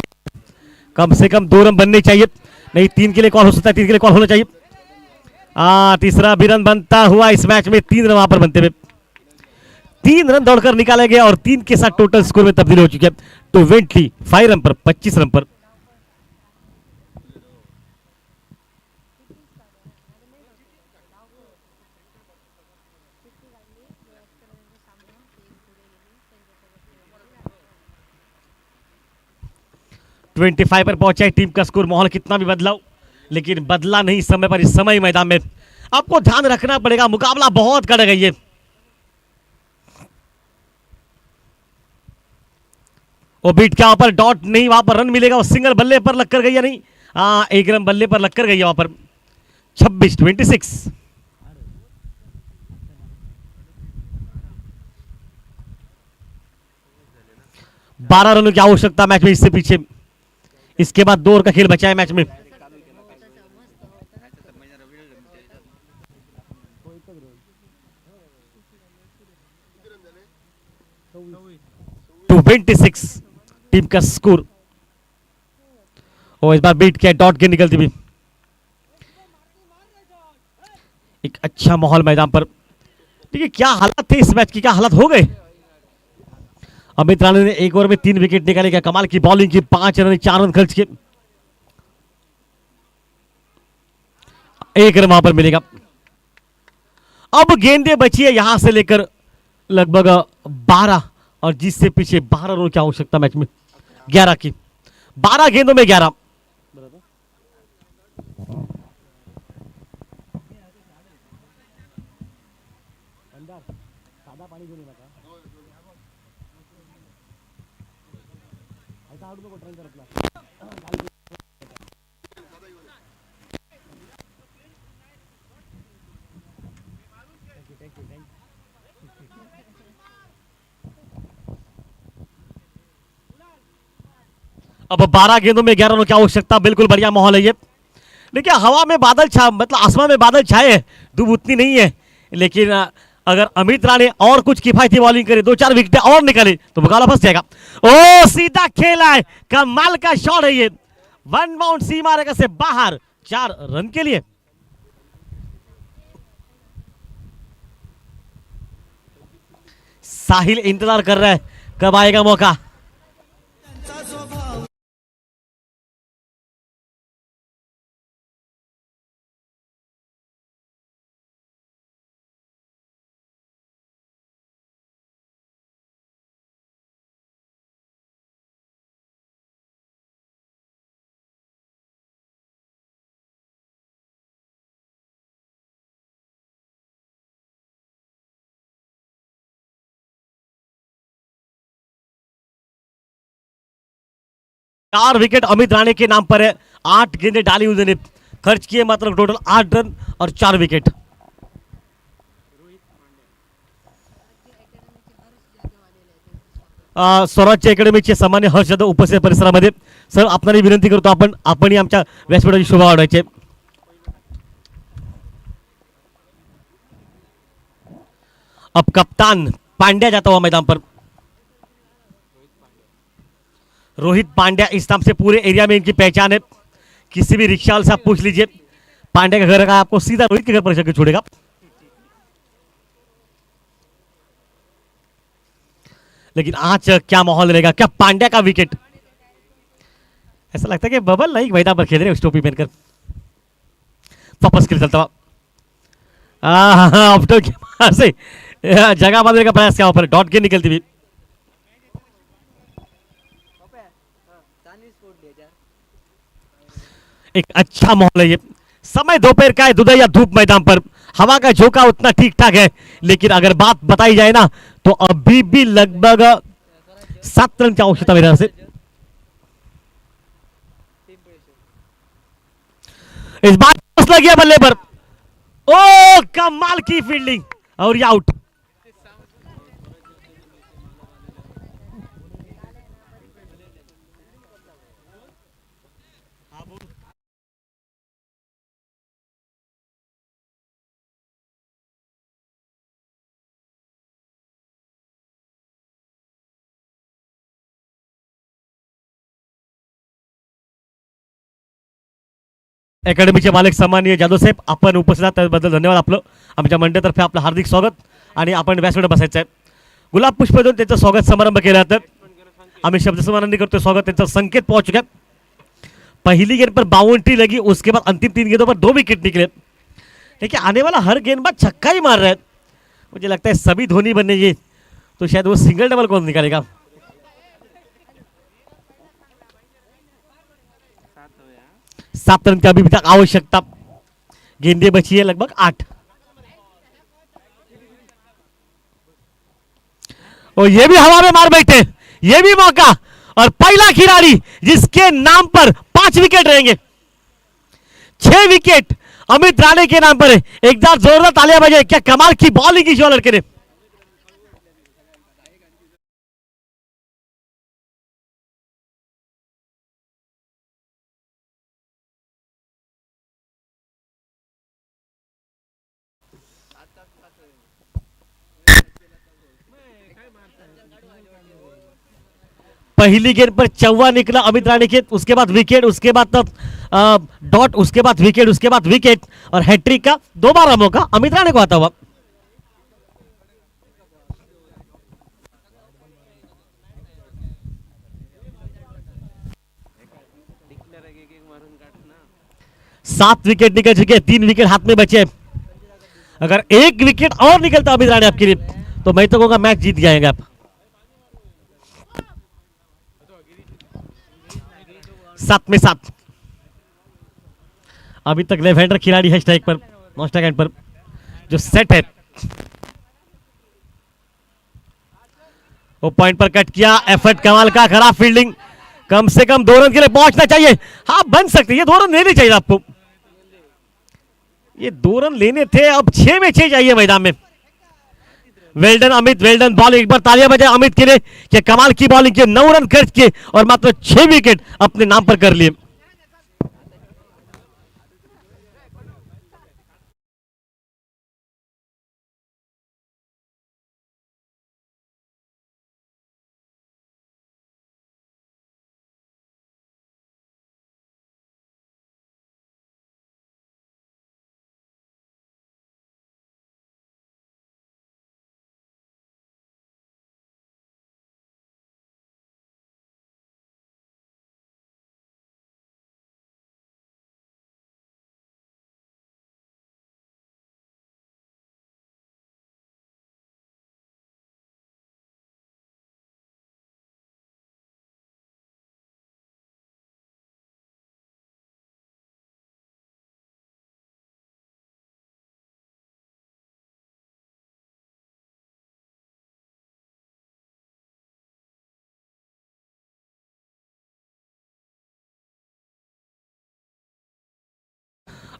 [SPEAKER 2] कम से कम 2 रन बनने चाहिए, नहीं 3 के लिए कॉल हो सकता है, 3 के लिए कॉल होना चाहिए। तीसरा भी रन बनता हुआ इस मैच में, 3 रन वहां पर बनते हुए 3 रन दौड़कर निकाले गए और 3 के साथ टोटल स्कोर में तब्दील हो चुकी है 25 रन पर, 25 रन पर। ट्वेंटी 25 पर पहुंचा है टीम का स्कोर। माहौल कितना भी बदलाव, लेकिन बदला नहीं समय पर। इस समय मैदान में आपको ध्यान रखना पड़ेगा, मुकाबला बहुत कड़ गई है। वो बीट क्या वहां पर डॉट नहीं, वहां पर रन मिलेगा। वो सिंगल बल्ले पर लगकर गई या नहीं? एक रन बल्ले पर लगकर गई है वहां पर। 26-26। बारह रनों की आवश्यकता मैच में, इससे पीछे इसके बाद 2 ओवर का खेल बचा है मैच में। टू 26 टीम का स्कोर। और इस बार बीट किया डॉट के निकलती हुई। एक अच्छा माहौल मैदान पर। ठीक है, क्या हालत थे इस मैच की, क्या हालत हो गए। अमित राणे ने 1 ओवर में 3 विकेट निकाले। क्या कमाल की बॉलिंग की, 5 रन 4 रन खर्च किए। 1 रन वहां पर मिलेगा। अब गेंदें बची है यहां से लेकर लगभग 12, और जिससे पीछे 12 रनों की आवश्यकता मैच में, 11 की। 12 गेंदों में 11। अब 12 गेंदों में 11 रनों की आवश्यकता। बिल्कुल बढ़िया माहौल है ये। देखिए हवा में बादल छा, मतलब आसमान में बादल छाए हैं, धूप उतनी नहीं है, लेकिन अगर अमित राणे और कुछ किफायती बॉलिंग करे, 2-4 विकेट और निकाले तो मुकाबला फंस जाएगा। ओ सीधा खेला है, कमाल का शॉट है ये। 1 बाउंड सीमा रेखा से बाहर, 4 रन के लिए। साहिल इंतजार कर रहा है कब आएगा मौका। चार विकेट अमित राणे के नाम पर है। 8 गेंदें डाली उन्होंने, खर्च किए मात्र टोटल 8 रन और 4 विकेट। स्वराज अकॅडमीचे सामान्य हर्ष जाधव उपस्थित परिसरामध्ये। सर आपणाला विनंती करतो, आपणही आमच्या व्यासपीठाची शोभा वाढवायची। अब कप्तान पांड्या जाता हुआ मैदान पर। रोहित पांड्या इस नाम से पूरे एरिया में इनकी पहचान है। किसी भी रिक्शा वाले से आप पूछ लीजिए, पांडे का घर का आपको सीधा रोहित के घर पर जाकर छोड़ेगा। लेकिन आज क्या माहौल रहेगा, क्या पांड्या का विकेट, ऐसा लगता है कि बबल नहीं मैदान पर खेल रहे उस टोपी पहनकर। वापस खेल चलता हुआ ऑफ के बाहर से जगह बदलने का प्रयास किया, ऊपर डॉट के निकलती हुई। एक अच्छा माहौल है ये, समय दोपहर का है, दुधैया धूप मैदान पर, हवा का झोंका उतना ठीक ठाक है, लेकिन अगर बात बताई जाए ना तो अभी भी लगभग 7 रन की आवश्यकता मेरे से। इस बार लग गया बल्ले पर, ओ कमाल की फील्डिंग और ये आउट। अकॅडमीचे मालक सन्माननीय जाधव साहेब, आपण उपस्थित आहात त्याबद्दल धन्यवाद आपलं। आमच्या मंडळातर्फे आपलं हार्दिक स्वागत आणि आपण व्यासपीठावर बसायचं आहे। गुलाब पुष्प देऊन त्यांचं स्वागत समारंभ केला जातं। आम्ही शब्दसमानांनी करतोय स्वागत, त्यांचा संकेत पहुंच चुका है। पहली गेंद पर बाउंड्री लगी, उसके बाद अंतिम 3 गेंदों पर 2 विकेट निकले। देखिए आने वाला हर गेंदबाज छक्का ही मार रहा है, मुझे लगता है सभी धोनी बनेंगे तो शायद वो सिंगल डबल कौन निकालेगा। सात रन की अभी तक आवश्यकता, गेंदे बची है लगभग 8। और ये भी हवा में मार बैठे, ये भी मौका, और पहला खिलाड़ी जिसके नाम पर 5 विकेट रहेंगे। 6 विकेट अमित राणे के नाम पर है। एक बार जोरदार तालियां बजाए, क्या कमाल की बॉलिंग की जो लड़के ने। पहली गेंद पर चौवा निकला अमित राणे के, उसके बाद विकेट, उसके बाद डॉट, उसके बाद विकेट, उसके बाद विकेट, और हैट्रिक का दोबारा मौका अमित राणे को आता हुआ। सात विकेट निकल चुके, 3 विकेट हाथ में बचे। अगर 1 विकेट और निकलता अमित राणे आपके लिए तो मैं तो कहूंगा मैच जीत जाएंगे आप। 7 में 7। अभी तक लेफ्ट हैंडर खिलाड़ी है स्ट्राइक पर, नॉन स्ट्राइक हैंड पर जो सेट है। वो पॉइंट पर कट किया, एफर्ट कमाल का, खराब फील्डिंग, कम से कम 2 रन के लिए पहुंचना चाहिए। हाँ बन सकते, ये 2 रन लेने चाहिए आपको, ये 2 रन लेने थे, अब 6 में 6 चाहिए मैदान में। वेल्डन अमित, वेल्डन बॉलिंग, एक बार तालियां बजाए अमित के लिए कि कमाल की बॉलिंग के 9 रन खर्च किए और मात्र 6 विकेट अपने नाम पर कर लिए।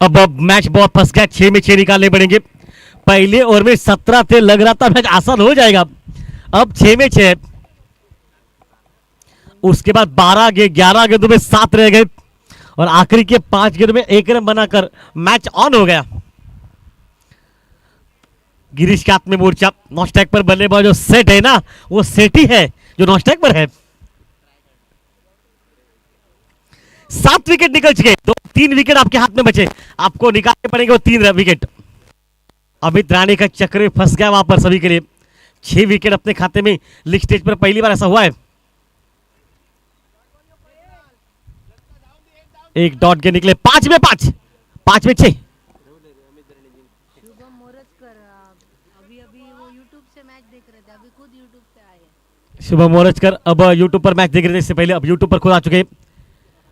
[SPEAKER 2] अब मैच बहुत फंस गया, 6 में 6 निकालने पड़ेंगे। पहले ओवर में 17 थे, लग रहा था मैच आसान हो जाएगा, अब 6 में 6। उसके बाद 11 गेंदों में 7 रह गए और आखिरी के 5 गेंदों में 1 रन बनाकर मैच ऑन हो गया। गिरीश के हाथ में मोर्चा, नॉन स्ट्राइक पर बल्लेबाज जो सेट है ना, वो सेट ही है जो नॉन स्ट्राइक पर है। 7 विकेट निकल चुके, 3 विकेट आपके हाथ में बचे, आपको निकालने पड़ेंगे वो 3 विकेट। अमित राणे का चक्कर में फंस गया वहां पर सभी के लिए। 6 विकेट अपने खाते में, लीग स्टेज पर पहली बार ऐसा हुआ है। एक डॉट के निकले, 5 में 5, 5 में 6।
[SPEAKER 3] शुभम मोरजकर अभी अभी वो यूट्यूब से मैच देख रहे थे, अभी खुद यूट्यूब से आए हैं।
[SPEAKER 2] शुभम मोरजकर अब यूट्यूब पर मैच देख रहे थे, इससे पहले अब यूट्यूब पर खुद आ चुके हैं।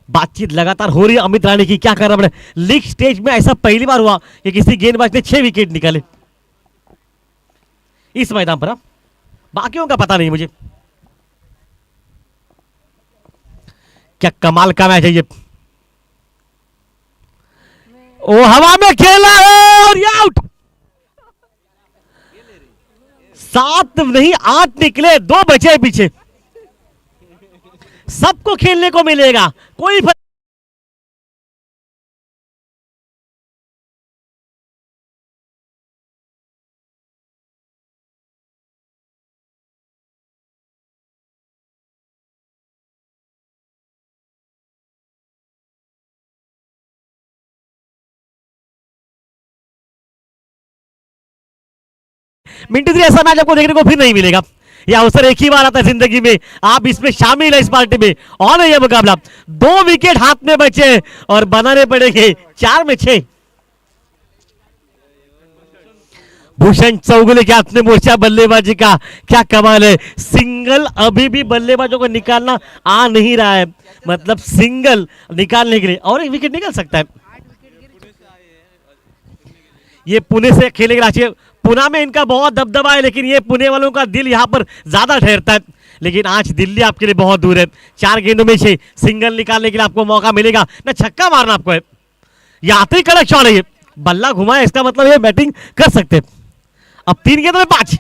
[SPEAKER 2] बातचीत लगातार हो रही है अमित राणे की, क्या करना पड़े। लीग स्टेज में ऐसा पहली बार हुआ कि किसी गेंदबाज ने 6 विकेट निकाले इस मैदान पर। बाकियों का पता नहीं मुझे। क्या कमाल का मैच है ये। ओ हवा में खेला है और ये आउट। 7 नहीं 8 निकले, 2 बचे पीछे। सबको खेलने को मिलेगा, कोई फर्क मिनट 3 ऐसा मैच आपको देखने को फिर नहीं मिलेगा। यह अवसर एक ही बार आता है जिंदगी में, आप इसमें शामिल है इस पार्टी में। और है यह मुकाबला, 2 विकेट हाथ में बचे और बनाने पड़ेंगे 4 में 6। भूषण चौगुले के हाथ में मोर्चा बल्लेबाजी का, क्या कमाल है। सिंगल अभी भी बल्लेबाजों को निकालना आ नहीं रहा है, मतलब सिंगल निकालने के लिए और एक विकेट निकल सकता है। ये पुणे से खेलेंगे रांची, पुणे में इनका बहुत दबदबा है, लेकिन ये पुणे वालों का दिल यहाँ पर ज्यादा ठहरता है। लेकिन आज दिल्ली आपके लिए बहुत दूर है। 4 गेंदों में 6 सिंगल निकालने के लिए आपको मौका मिलेगा, ना छक्का मारना आपको है। ये आते ही कड़क शॉट है, ये बल्ला घुमाए, इसका मतलब ये बैटिंग कर सकते। अब 3 गेंदों में 5,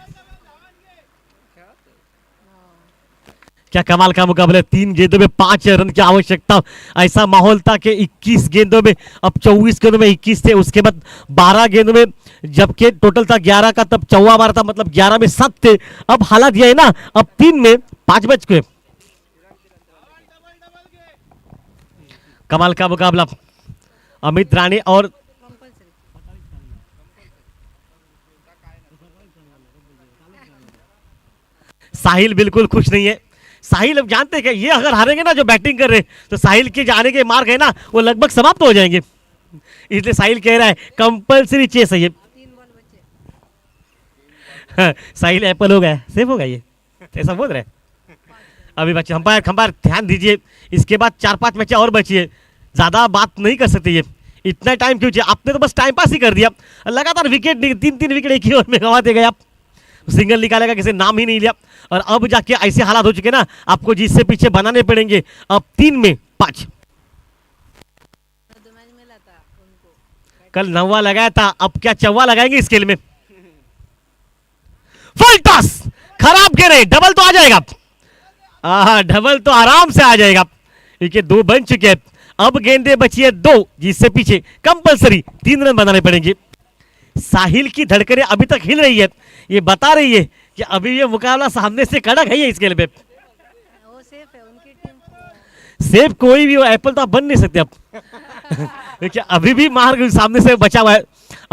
[SPEAKER 2] क्या कमाल का मुकाबला है। 3 गेंदों में 5 रन की आवश्यकता। ऐसा माहौल था कि 21 गेंदों में, अब 24 गेंदों में 21 थे, उसके बाद 12 गेंदों में, जबकि टोटल था 11 का, तब 14 बार था, मतलब 11 में 7 थे। अब हालात यह है ना, अब 3 में 5 बच गए। कमाल का मुकाबला अमित राणे और साहिल बिल्कुल खुश नहीं है। साहिल अब जानते हैं कि ये अगर हारेंगे ना जो बैटिंग कर रहे हैं, तो साहिल के जाने के मार्ग है ना वो लगभग समाप्त हो जाएंगे। इसलिए साहिल कह रहा है कंपल्सरी चेस है ये।
[SPEAKER 3] 3 बॉल बचे।
[SPEAKER 2] साहिल एप्पल हो गया, सेफ हो गया ये, ऐसा बोल रहे हैं। अभी बच्चे अंपायर खंपायर ध्यान दीजिए, इसके बाद 4-5 मैच और बची है, ज्यादा बात नहीं कर सकते। ये इतना टाइम क्यों चाहिए, आपने तो बस टाइम पास ही कर दिया। लगातार विकेट 3-3 विकेट एक ही ओवर में गंवाते गए आप। सिंगल निकालेगा किसी नाम ही नहीं लिया, और अब जाके ऐसे हालात हो चुके ना, आपको जिससे पीछे बनाने पड़ेंगे। अब 3 में 5,
[SPEAKER 3] 2 मैच मिला था उनको।
[SPEAKER 2] कल 9वां लगाया था, अब क्या 4वां लगाएंगे इस खेल में। फुल टॉस, खराब खेले, डबल तो आ जाएगा। डबल तो आराम से आ जाएगा, क्योंकि 2 बन चुके हैं। अब गेंदे बची है 2, जिससे पीछे कंपल्सरी 3 रन बनाने पड़ेंगे। साहिल की धड़कनें अभी तक हिल रही है, ये बता रही है कि अभी ये मुकाबला सामने से कड़क है इस खेल में।
[SPEAKER 3] वो सेफ है, उनकी टीम
[SPEAKER 2] सेफ कोई भी हो, एप्पल तो आप बन नहीं सकते अब। देखिए अभी भी मार्ग सामने से बचा हुआ है।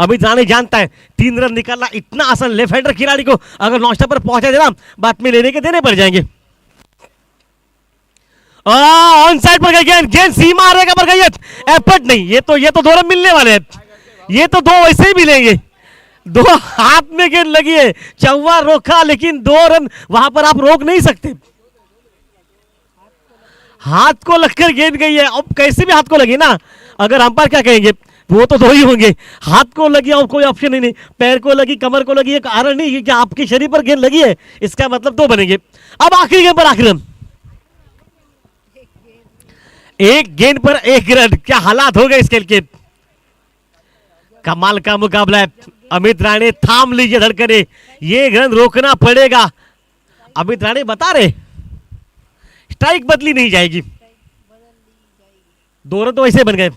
[SPEAKER 2] अमित राणे जानता है 3 रन निकालना इतना आसान, लेफ्ट हैंडर खिलाड़ी को अगर नॉस्टॉप पर पहुंचा देना, बाद में लेने के देने पड़ जाएंगे। ऑन साइड पर गई गेंद, गेंद सीमा रहेगा पर गई, एफर्ट नहीं। ये तो 2 रन मिलने वाले हैं, ये तो 2 वैसे ही मिलेंगे। 2 हाथ में गेंद लगी है, चौवा रोका, लेकिन 2 रन वहां पर आप रोक नहीं सकते। हाथ को लगकर गेंद गई है, अब कैसे भी हाथ को लगी ना, अगर अंपायर क्या कहेंगे, वो तो 2 ही होंगे। हाथ को लगी और कोई ऑप्शन ही नहीं, पैर को लगी, कमर को लगी, एक कारण नहीं कि आपके शरीर पर गेंद लगी है, इसका मतलब 2 बनेंगे। अब आखिरी गेंद पर आखिरी रन, 1 गेंद पर 1 रन, क्या हालात हो गए इस खेल के। कमाल का मुकाबला है। अमित राणे थाम लीजिए धड़कने, ये रन रोकना पड़ेगा। अमित राणे बता रहे स्ट्राइक बदली नहीं जाएगी, 2 रन तो वैसे बन गए।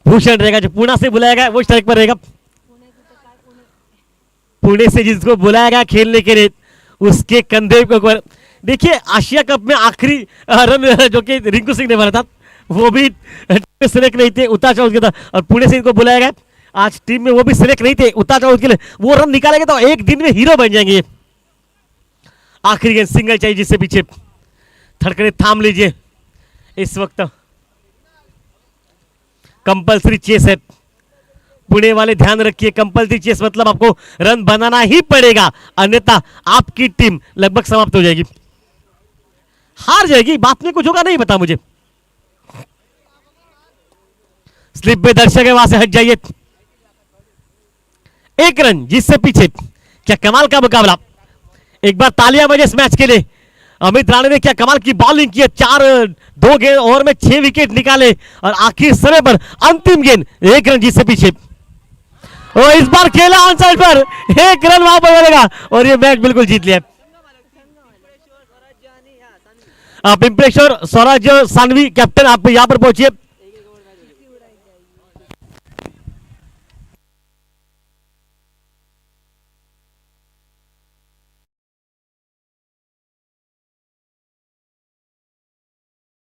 [SPEAKER 2] भूषण रहेगा जो पुणे से बुलाया गया, वो स्ट्राइक पर रहेगा। पुणे से जिसको बुलाया गया खेलने के लिए उसके कंधे के ऊपर देखिए आशिया कप में आखिरी रन जो कि रिंकू सिंह ने मारा था वो भी सिलेक्ट नहीं थे, उतार चढ़ाव के था और पुणे से इनको बुलाया गया आज टीम में, वो भी सिलेक्ट नहीं थे, उतार चढ़ाव के लिए वो रन निकालेंगे तो एक दिन में हीरो बन जाएंगे। आखिरी गेंद सिंगल चाहिए जिससे पीछे धड़कने थाम लीजिए। इस वक्त कंपल्सरी चेस है, पुणे वाले ध्यान रखिए, कंपल्सरी चेस मतलब आपको रन बनाना ही पड़ेगा अन्यथा आपकी टीम लगभग समाप्त हो जाएगी, हार जाएगी। बात में कुछ होगा नहीं पता मुझे। स्लिप पे दर्शक है, वहां से हट जाइए। एक रन जिससे पीछे, क्या कमाल का मुकाबला। एक बार तालियां बजे इस मैच के लिए। अमित राणे ने क्या कमाल की बॉलिंग की है, 2 गेंद ओवर में 6 विकेट निकाले और आखिर समय पर अंतिम गेंद 1 रन जिससे पीछे। और इस बार खेला ऑन साइड पर 1 रन वहां पर मिलेगा और ये मैच बिल्कुल जीत लिया। पिंपलेश्वर स्वराज सानवी कैप्टन आप यहां पर पहुंचिए।